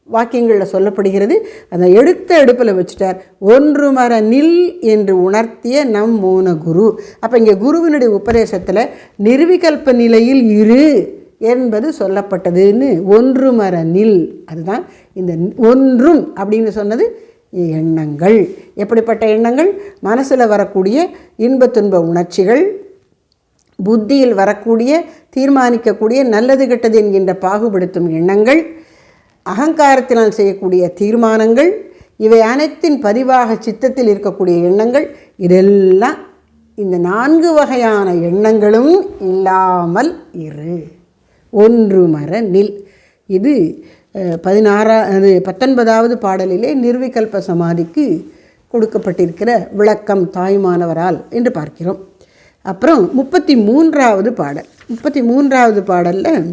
வாக்கியங்களில் சொல்லப்படுகிறது. அதை எடுப்பில் வச்சுட்டார். ஒன்றுமர நில் என்று உணர்த்திய நம் மோன குரு. அப்போ இங்கே குருவினுடைய உபதேசத்தில் நிர்விகல்ப நிலையில் இரு என்பது சொல்லப்பட்டதுன்னு ஒன்றுமர நில். அதுதான் இந்த ஒன்றும் அப்படின்னு சொன்னது எண்ணங்கள். எப்படிப்பட்ட எண்ணங்கள்? மனசில் வரக்கூடிய இன்ப துன்ப உணர்ச்சிகள், புத்தியில் வரக்கூடிய தீர்மானிக்கக்கூடிய நல்லது கெட்டது என்கின்ற பாகுபடுத்தும் எண்ணங்கள், அகங்காரத்தினால் செய்யக்கூடிய தீர்மானங்கள், இவை அனைத்தின் பதிவாக சித்தத்தில் இருக்கக்கூடிய எண்ணங்கள், இதெல்லாம் இந்த 4 வகையான எண்ணங்களும் இல்லாமல் இரு. ஒன்றுமர நில். இது 19வது பாடலிலே நிர்விகல்ப சமாதிக்கு கொடுக்கப்பட்டிருக்கிற விளக்கம் தாய்மானவரால் என்று பார்க்கிறோம். அப்புறம் 33வது பாடல். 33வது பாடலில்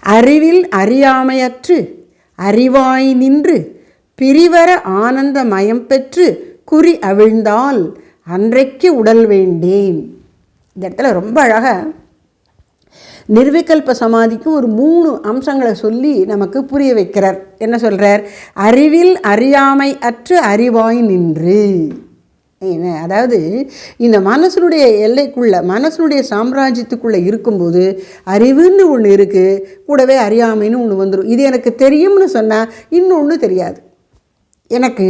அறிவில் அறியாமையற்று அறிவாய் நின்று பிரிவர ஆனந்த மயம் பெற்று குறி அவிழ்ந்தால் அன்றைக்கு உடல் வேண்டேன். இந்த இடத்துல ரொம்ப அழகாக நிர்விகல்ப சமாதிக்கு ஒரு 3 அம்சங்களை சொல்லி நமக்கு புரிய வைக்கிறார். என்ன சொல்கிறார்? அறிவில் அறியாமை அற்று அறிவாய் நின்று. அதாவது இந்த மனசனுடைய எல்லைக்குள்ளே, மனசனுடைய சாம்ராஜ்யத்துக்குள்ளே இருக்கும்போது அறிவுன்னு ஒன்று இருக்குது, கூடவே அறியாமைன்னு ஒன்று வந்துடும். இது எனக்கு தெரியும்னு சொன்னால் இன்னொன்று தெரியாது. எனக்கு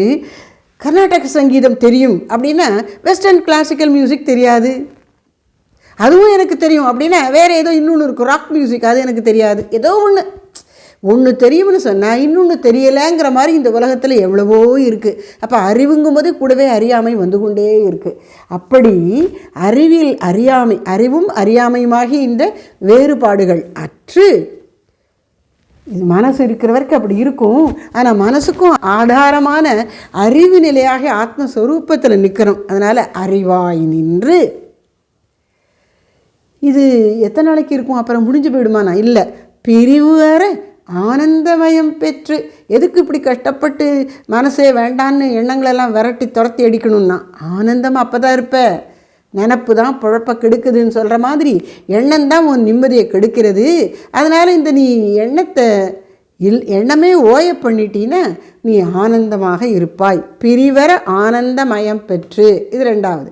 கர்நாடக சங்கீதம் தெரியும் அப்படின்னா வெஸ்டர்ன் கிளாசிக்கல் மியூசிக் தெரியாது. அதுவும் எனக்கு தெரியும் அப்படின்னா வேறு ஏதோ இன்னொன்று இருக்கும், ராக் மியூசிக், அது எனக்கு தெரியாது. ஏதோ ஒன்று தெரியும்னு சொன்னால் இன்னொன்று தெரியலைங்கிற மாதிரி இந்த உலகத்தில் எவ்வளவோ இருக்குது. அப்போ அறிவுங்கும் போது கூடவே அறியாமை வந்து கொண்டே இருக்குது. அப்படி அறிவில் அறியாமை, அறிவும் அறியாமையுமாகி இந்த வேறுபாடுகள் அற்று இது மனசு இருக்கிற வரைக்கும் அப்படி இருக்கும். ஆனால் மனசுக்கும் ஆதாரமான அறிவு நிலையாக ஆத்மஸ்வரூபத்தில் நிற்கணும். அதனால் அறிவாய் நின்று. இது எத்தனை நாளைக்கு இருக்கும்? அப்புறம் முடிஞ்சு போயிடுமாண்ணா? இல்லை, பிரிவு வர ஆனந்தமயம் பெற்று. எதுக்கு இப்படி கஷ்டப்பட்டு மனசே வேண்டான்னு எண்ணங்களெல்லாம் விரட்டி துரத்தி அடிக்கணும்னா? ஆனந்தமாக அப்போ தான் இருப்ப. நினப்பு தான் குழப்ப கெடுக்குதுன்னு சொல்கிற மாதிரி எண்ணம்தான் உன் நிம்மதியை கெடுக்கிறது. அதனால் இந்த நீ எண்ணமே ஓய பண்ணிட்டீன்னா நீ ஆனந்தமாக இருப்பாய். பிரிவர ஆனந்தமயம் பெற்று. இது 2வது.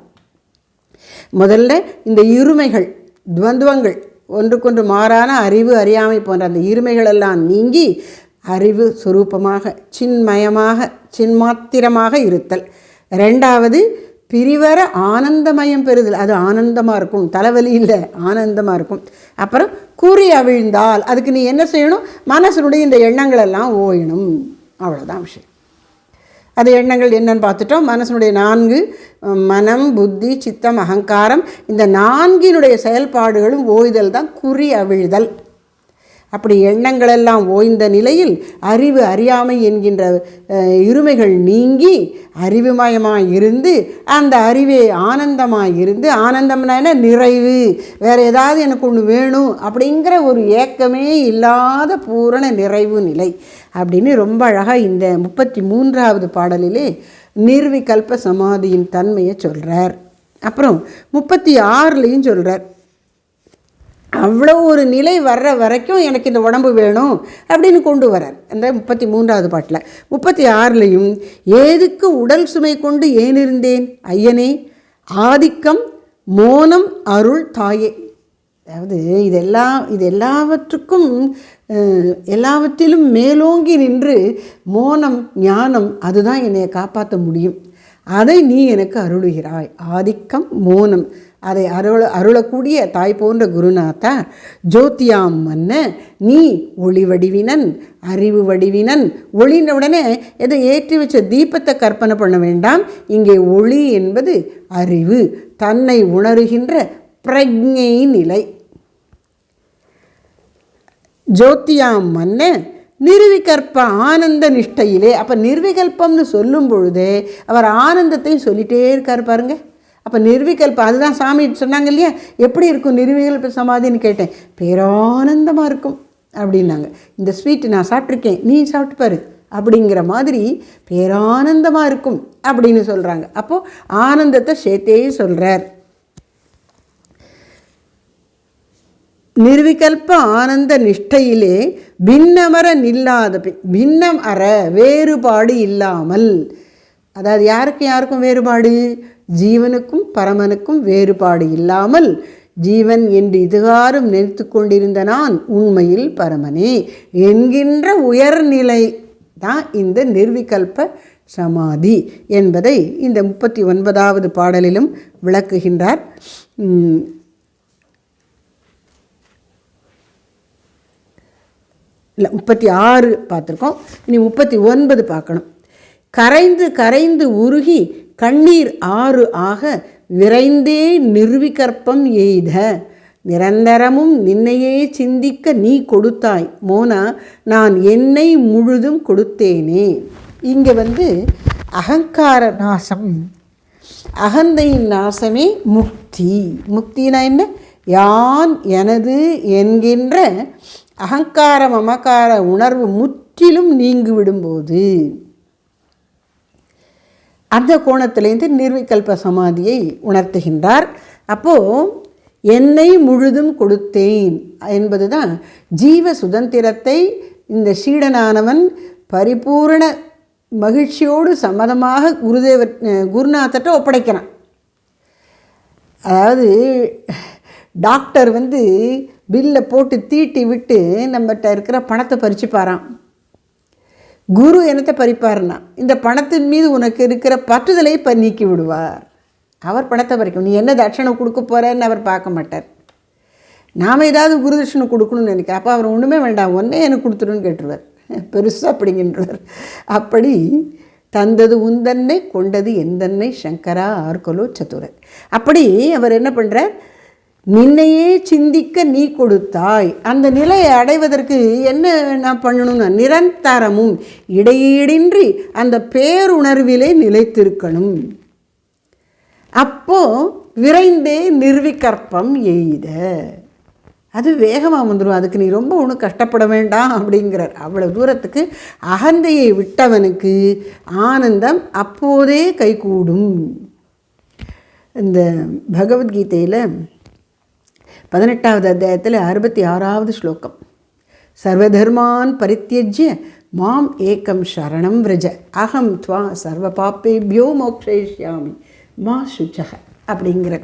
முதல்ல இந்த இருமைகள், துவந்துவங்கள், ஒன்றுக்கொன்று மாறான அறிவு அறியாமை போன்ற அந்த இருமைகளெல்லாம் நீங்கி அறிவு சுரூபமாக சின்மயமாக சின்மாத்திரமாக இருத்தல். 2வது பிரிவர ஆனந்தமயம் பெறுதல். அது ஆனந்தமாக இருக்கும், தலைவலி இல்லை, ஆனந்தமாக இருக்கும். அப்புறம் கூறி அவிழ்ந்தால் அதுக்கு நீ என்ன செய்யணும்? மனசனுடைய இந்த எண்ணங்களெல்லாம் ஓயணும். அவ்வளோதான் விஷயம். அது எண்ணங்கள் என்னன்னு பார்த்துட்டோம். மனசனுடைய 4 மனம், புத்தி, சித்தம், அகங்காரம், இந்த 4னுடைய செயல்பாடுகளும் ஓய்தல் தான் குறி அவிழ்தல். அப்படி எண்ணங்களெல்லாம் ஓய்ந்த நிலையில் அறிவு அறியாமை என்கின்ற இருமைகள் நீங்கி அறிவுமயமாக இருந்து அந்த அறிவே ஆனந்தமாக இருந்து, ஆனந்தம்னா என்ன, நிறைவு, வேறு ஏதாவது எனக்கு ஒன்று வேணும் அப்படிங்கிற ஒரு ஏக்கமே இல்லாத பூரண நிறைவு நிலை அப்படின்னு ரொம்ப அழகாக இந்த 33வது பாடலிலே நிர்விகல்ப சமாதியின் தன்மையை சொல்கிறார். அப்புறம் 36லையும் சொல்கிறார், அவ்வளோ ஒரு நிலை வர்ற வரைக்கும் எனக்கு இந்த உடம்பு வேணும் அப்படின்னு கொண்டு வரார். அந்த 33வது பாட்டில். 36லையும் ஏதுக்கு உடல் சுமை கொண்டு ஏன் இருந்தேன் ஐயனே, ஆதிக்கம் மோனம் அருள் தாயே. அதாவது எல்லாவற்றிலும் மேலோங்கி நின்று மோனம் ஞானம் அதுதான் என்னை காப்பாற்ற முடியும். அதை நீ எனக்கு அருளுகிறாய். ஆதிக்கம் மோனம் அதை அருளக்கூடிய தாய் போன்ற குருநாதா, ஜோதியாம் மன்ன நீ ஒளி வடிவினன், அறிவு வடிவினன். ஒளின்ற உடனே எதை ஏற்றி வச்ச தீபத்தை கற்பனை பண்ண வேண்டாம். இங்கே ஒளி என்பது அறிவு, தன்னை உணருகின்ற பிரஜை நிலை. ஜோதியாம் மன்ன நிர்விகல்ப ஆனந்த நிஷ்டையிலே. அப்போ நிர்விகல்பம்னு சொல்லும் பொழுதே அவர் ஆனந்தத்தையும் சொல்லிகிட்டே இருக்கார் பாருங்க. அப்போ நிர்விகல்பம் அதுதான் சாமி சொன்னாங்க இல்லையா, எப்படி இருக்கும் நிர்விகல்ப சமாதின்னு கேட்டேன். பேரானந்தமாக இருக்கும் அப்படின்னாங்க. இந்த ஸ்வீட்டு நான் சாப்பிட்ருக்கேன், நீ சாப்பிட்டு பாரு அப்படிங்கிற மாதிரி பேரானந்தமாக இருக்கும் அப்படின்னு சொல்கிறாங்க. அப்போது ஆனந்தத்தை சேர்த்தே சொல்கிறார். நிர்விகல்ப ஆனந்த நிஷ்டையிலே பின்னமர நில்லாத பின்னம் அற வேறுபாடு இல்லாமல். அதாவது யாருக்கும் வேறுபாடு, ஜீவனுக்கும் பரமனுக்கும் வேறுபாடு இல்லாமல் ஜீவன் என்று இதுகாரும் நினைத்து கொண்டிருந்த நான் உண்மையில் பரமனே என்கின்ற உயர்நிலை தான் இந்த நிர்விகல்ப சமாதி என்பதை இந்த 39வது பாடலிலும் விளக்குகின்றார். இல்லை 36 பார்த்துருக்கோம், இனி 39 பார்க்கணும். கரைந்து கரைந்து உருகி கண்ணீர் ஆறு ஆக விரைந்தே நிர்விகற்பம் எய்த நிரந்தரமும் நின்னையே சிந்திக்க நீ கொடுத்தாய் மோனா நான் என்னை முழுதும் கொடுத்தேனே. இங்கே அகங்கார நாசம், அகந்தையின் நாசமே முக்தி. முக்தினா என்ன, யான் எனது என்கின்ற அகங்கார மமக்கார உணர்வு முற்றிலும் நீங்கி விடும்போது அந்த கோணத்திலேருந்து நிர்விகல்ப சமாதியை உணர்த்துகின்றார். அப்போது என்னை முழுதும் கொடுத்தேன் என்பது தான் ஜீவ சுதந்திரத்தை இந்த சீடனானவன் பரிபூரண மகிழ்ச்சியோடு சம்மதமாக குருநாதர்கிட்ட ஒப்படைக்கிறான். அதாவது டாக்டர் பில்லை போட்டு தீட்டி விட்டு நம்மகிட்ட இருக்கிற பணத்தை பறிச்சுப்பாராம். குரு என்னத்தை பறிப்பார்னா இந்த பணத்தின் மீது உனக்கு இருக்கிற பற்றுதலை நீக்கி விடுவார். அவர் பணத்தை பறிக்கும். நீ என்ன தட்சணை கொடுக்க போகிறேன்னு அவர் பார்க்க மாட்டார். நாம் ஏதாவது குரு தட்சணை கொடுக்கணும்னு நினைக்கிறேன். அப்போ அவர் ஒன்றுமே வேண்டாம், ஒன்றே எனக்கு கொடுத்துருன்னு கேட்டுருவார், பெருசாக அப்படிங்கின்றவர். அப்படி தந்தது உந்தன்னை கொண்டது எந்தன்னை சங்கரா ஆர்கொலோ சதுரர். அப்படி அவர் என்ன பண்ணுறார், நின்னையே சிந்திக்க நீ கொடுத்தாய். அந்த நிலையை அடைவதற்கு என்ன நான் பண்ணணும்னா நிரந்தரமும் இடையீடின்றி அந்த பேருணர்விலே நிலைத்திருக்கணும். அப்போ விரைந்தே நிர்விகற்பம் எய்த, அது வேகமாக வந்துடும். அதுக்கு நீ ரொம்ப ஒன்றும் கஷ்டப்பட வேண்டாம் அப்படிங்கிறார். அவ்வளோ தூரத்துக்கு அகந்தையை விட்டவனுக்கு ஆனந்தம் அப்போதே கைகூடும். இந்த பகவத்கீதையில் 18வது அத்தியாயத்தில் 66வது ஸ்லோகம், சர்வதர்மான் பரித்யஜ்ய மாம் ஏகம் சரணம் விரஜ அகம் துவா சர்வ பாப்பேபியோ மோக்ஷயிஷ்யாமி மா சுச்சக அப்படிங்கிற,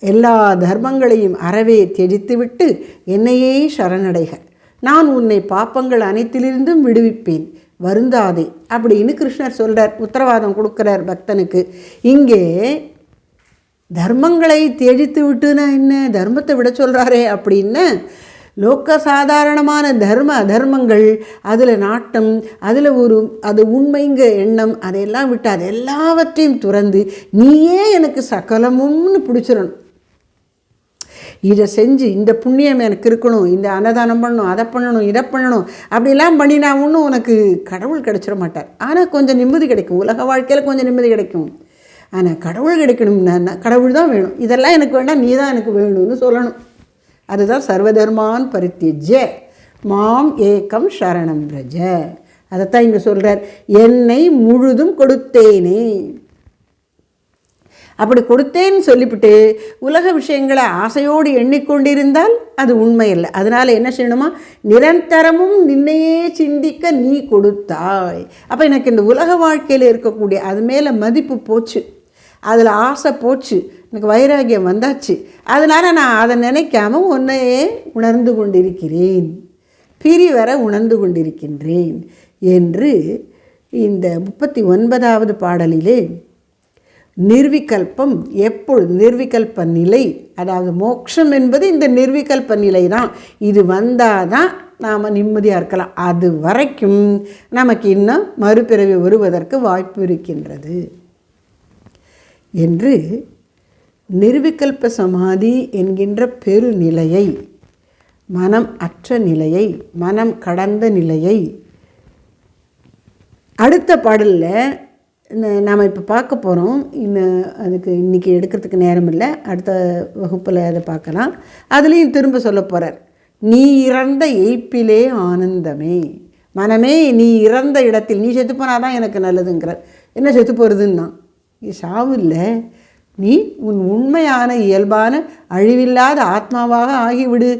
எல்லா தர்மங்களையும் அறவே தியஜித்துவிட்டு என்னையே சரணடைக, நான் உன்னை பாப்பங்கள் அனைத்திலிருந்தும் விடுவிப்பேன், வருந்தாதே அப்படின்னு கிருஷ்ணர் சொல்கிறார், உத்தரவாதம் கொடுக்குறார் பக்தனுக்கு. இங்கே தர்மங்களை தியஜித்து விட்டுனா என்ன, தர்மத்தை விட சொல்கிறாரே அப்படின்னு லோக்க சாதாரணமான அதர்மங்கள், அதில் நாட்டம், அதில் அது உண்மைங்க எண்ணம், அதையெல்லாம் விட்டு அது எல்லாவற்றையும் துறந்து நீயே எனக்கு சகலமும்னு பிடிச்சிடணும். இதை செஞ்சு இந்த புண்ணியம் எனக்கு இருக்கணும், இந்த அன்னதானம் பண்ணணும், அதை பண்ணணும், இதை பண்ணணும், அப்படிலாம் பண்ணினா ஒன்றும் உனக்கு கடவுள் கிடச்சிட மாட்டார். ஆனால் கொஞ்சம் நிம்மதி கிடைக்கும், உலக வாழ்க்கையில் கொஞ்சம் நிம்மதி கிடைக்கும். ஆனால் கடவுள் கிடைக்கணும்னா கடவுள் தான் வேணும், இதெல்லாம் எனக்கு வேண்டாம், நீ தான் எனக்கு வேணும்னு சொல்லணும். அதுதான் சர்வதர்மான் பரித்தியஜ்ய மாம் ஏகம் சரணம் பிரஜ. அதைத்தான் இங்கே சொல்கிறார், என்னை முழுதும் கொடுத்தேனே. அப்படி கொடுத்தேன்னு சொல்லிவிட்டு உலக விஷயங்களை ஆசையோடு எண்ணிக்கொண்டிருந்தால் அது உண்மை இல்லை. அதனால் என்ன செய்யணுமா, நிரந்தரமும் நின்னையே சிந்திக்க நீ கொடுத்தாய். அப்போ எனக்கு இந்த உலக வாழ்க்கையில் இருக்கக்கூடிய அது மேலே மதிப்பு போச்சு, அதில் ஆசை போச்சு, எனக்கு வைராகியம் வந்தாச்சு. அதனால் நான் அதை நினைக்காம உன்னையே உணர்ந்து கொண்டிருக்கிறேன், பிரிவர உணர்ந்து கொண்டிருக்கின்றேன் என்று இந்த 39வது பாடலிலே நிர்விகல்பம் எப்பொழுது நிர்விகல்ப நிலை, அதாவது மோட்சம் என்பது இந்த நிர்விகல்ப நிலை தான். இது வந்தால் தான் நாம் நிம்மதியாக இருக்கலாம். அது வரைக்கும் நமக்கு இன்னும் மறுபிறவி வருவதற்கு வாய்ப்பு இருக்கின்றது என்று நிர்விகல்ப சமாதி என்கின்ற பெருநிலையை, மனம் அற்ற நிலையை, மனம் கடந்த நிலையை அடுத்த பாடலில் நாம் இப்போ பார்க்க போகிறோம். அதுக்கு இன்றைக்கி எடுக்கிறதுக்கு நேரம் இல்லை, அடுத்த வகுப்பில் அதை பார்க்கலாம். அதுலேயும் திரும்ப சொல்ல போகிறார், நீ இறந்த எய்ப்பிலே ஆனந்தமே. மனமே, நீ இறந்த இடத்தில், நீ செத்து போனால் தான் எனக்கு நல்லதுங்கிறார். என்ன செத்து போகிறதுன்னா, சாவு இல்லை, நீ உன் உண்மையான இயல்பான அழிவில்லாத ஆத்மாவாக ஆகிவிடு,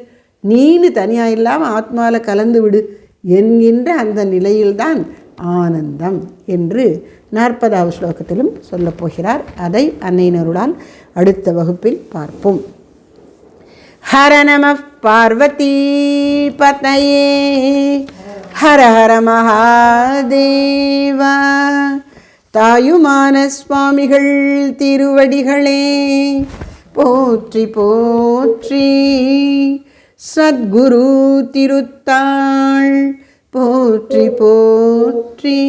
நீனு தனியாக இல்லாமல் ஆத்மாவில் கலந்து விடு என்கின்ற அந்த நிலையில்தான் ஆனந்தம் என்று 40வது ஸ்லோகத்திலும் சொல்லப் போகிறார். அதை அன்னையினருடால் அடுத்த வகுப்பில் பார்ப்போம். ஹர நம பார்வதி பதயே ஹர ஹர மகாதேவா. தாயுமான சுவாமிகள் திருவடிகளே போற்றி போற்றி. சத்குரு திருத்தாள் போற்றி போற்றி.